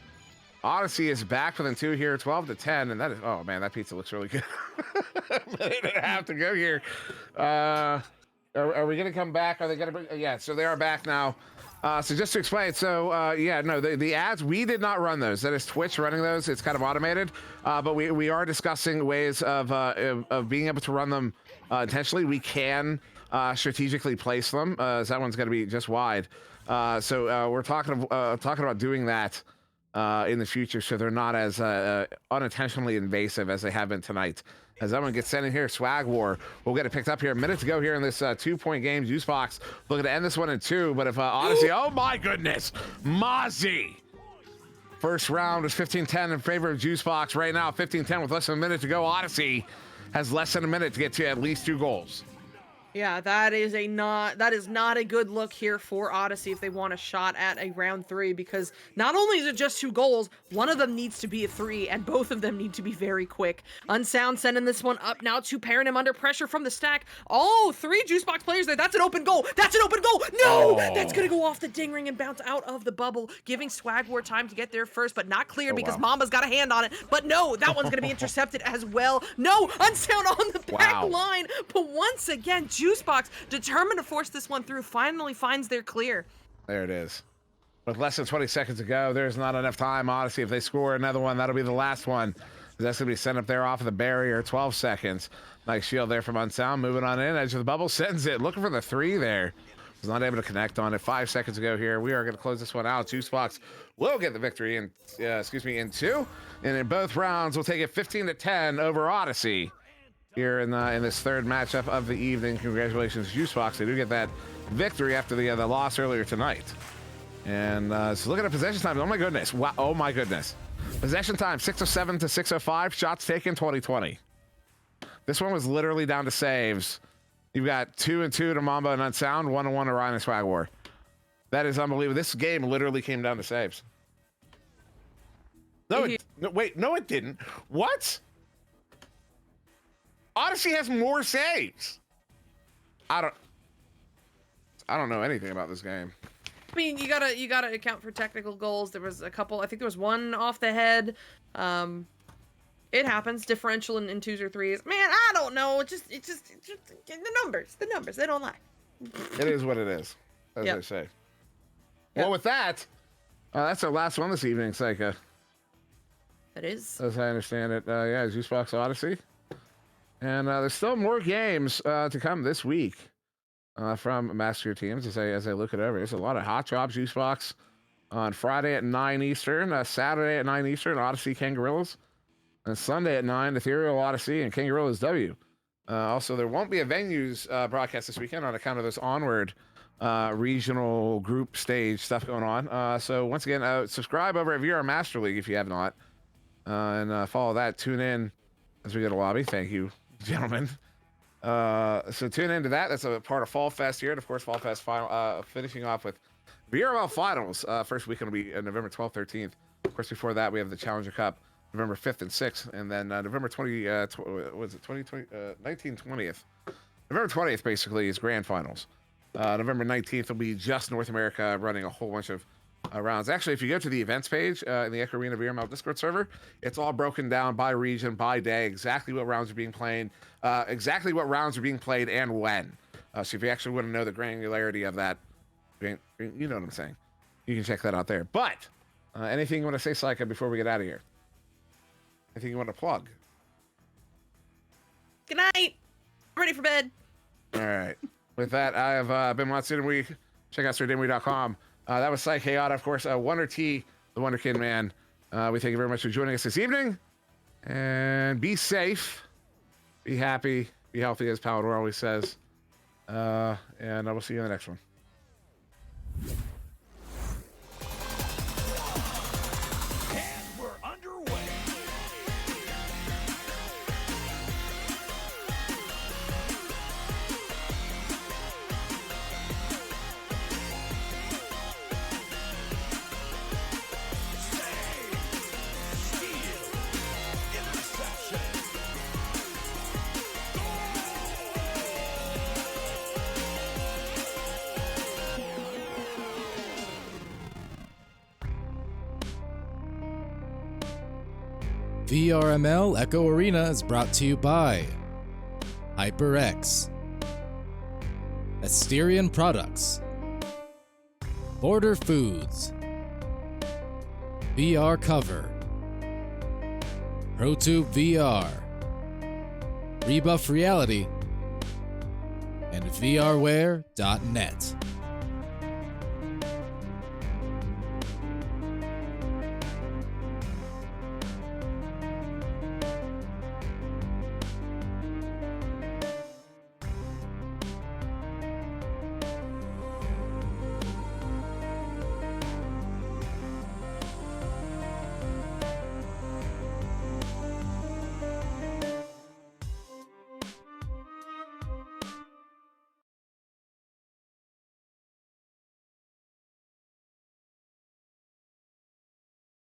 Odyssey is back within 2 here, 12-10. And that is, oh man, that pizza looks really good. They didn't have to go here. Are we going to come back? Are they going to bring? Yeah, so they are back now. So just to explain, the ads, we did not run those. That is Twitch running those. It's kind of automated, but we are discussing ways of being able to run them intentionally. We can strategically place them. So that one's going to be just wide. So we're talking about doing that in the future, so they're not as unintentionally invasive as they have been tonight. As that one gets sent in here, Swag War will get it picked up here. A minute to go here in this 2-point game. Juicebox looking to end this one in 2, but if Odyssey, oh my goodness, Mozzie. First round was 15-10 in favor of Juicebox. Right now, 15-10 with less than a minute to go. Odyssey has less than a minute to get to at least 2 goals. Yeah, that is not a good look here for Odyssey if they want a shot at a round 3, because not only is it just 2 goals, one of them needs to be a 3, and both of them need to be very quick. Unsound sending this one up now to Paranym under pressure from the stack. Oh, 3 Juicebox players there. That's an open goal. That's an open goal. No, that's gonna go off the ding ring and bounce out of the bubble, giving Swag War time to get there first, but not clear because Mamba's got a hand on it. But no, that one's gonna be intercepted as well. No, Unsound on the back line, but once again, Juicebox, determined to force this one through, finally finds their clear. There it is. With less than 20 seconds to go, there's not enough time. Odyssey, if they score another one, that'll be the last one. That's going to be sent up there off of the barrier. 12 seconds. Nice shield there from Unsound. Moving on in. Edge of the bubble. Sends it. Looking for the 3 there. Was not able to connect on it. 5 seconds ago here. We are going to close this one out. Juicebox will get the victory in 2. And in both rounds, we'll take it 15-10 over Odyssey. Here in this 3rd matchup of the evening. Congratulations, Juicebox. They do get that victory after the loss earlier tonight. And so looking at possession time. Oh my goodness. Wow. Oh my goodness. Possession time 607 to 605. Shots taken 20-20. This one was literally down to saves. You've got 2 and 2 to Mamba and Unsound, 1 and 1 to Ryan and Swag War. That is unbelievable. This game literally came down to saves. No, it didn't. What? Odyssey has more saves. I don't know anything about this game. I mean, you gotta account for technical goals. There was a couple. I think there was one off the head. It happens. Differential in 2s or 3s. Man, I don't know. It's just the numbers. The numbers. They don't lie. It is what it is, as they say. Well, with that, that's our last one this evening, Psycho. That is. As I understand it, Juicebox Odyssey. And there's still more games to come this week from Master Teams as I look it over. There's a lot of Hot Drop Juicebox on Friday at 9 Eastern, Saturday at 9 Eastern, Odyssey Kangarillas, and Sunday at 9, Ethereal Odyssey and Kangarillas W. Also, there won't be a venues broadcast this weekend on account of this Onward regional group stage stuff going on. So once again, subscribe over at VR Master League if you have not, and follow that. Tune in as we go to lobby. Thank you, gentlemen. So tune into that. That's a part of Fall Fest here, and of course Fall Fest final, finishing off with VRML finals. First weekend will be November 12th, 13th. Of course, before that we have the Challenger Cup November 5th and 6th, and then November 19th, 20th. November 20th basically is grand finals. November 19th will be just North America, running a whole bunch of rounds. Actually, if you go to the events page in the Echo Arena VRML Discord server, it's all broken down by region, by day, exactly what rounds are being played, and when. So if you actually want to know the granularity of that, you know what I'm saying. you can check that out there. But anything you want to say, Psycho, before we get out of here? Anything you want to plug? Good night. I'm ready for bed. All right. With that, I have been SirDimwi. Check out SirDimwi.com. That was Psychaotic, of course. Wonder T, the Wonderkin Man. We thank you very much for joining us this evening. And be safe, be happy, be healthy, as Palador always says. And I will see you in the next one. And we're underway. VRML Echo Arena is brought to you by HyperX, Asterion Products, Border Foods, VR Cover, ProTube VR, Rebuff Reality, and VRware.net.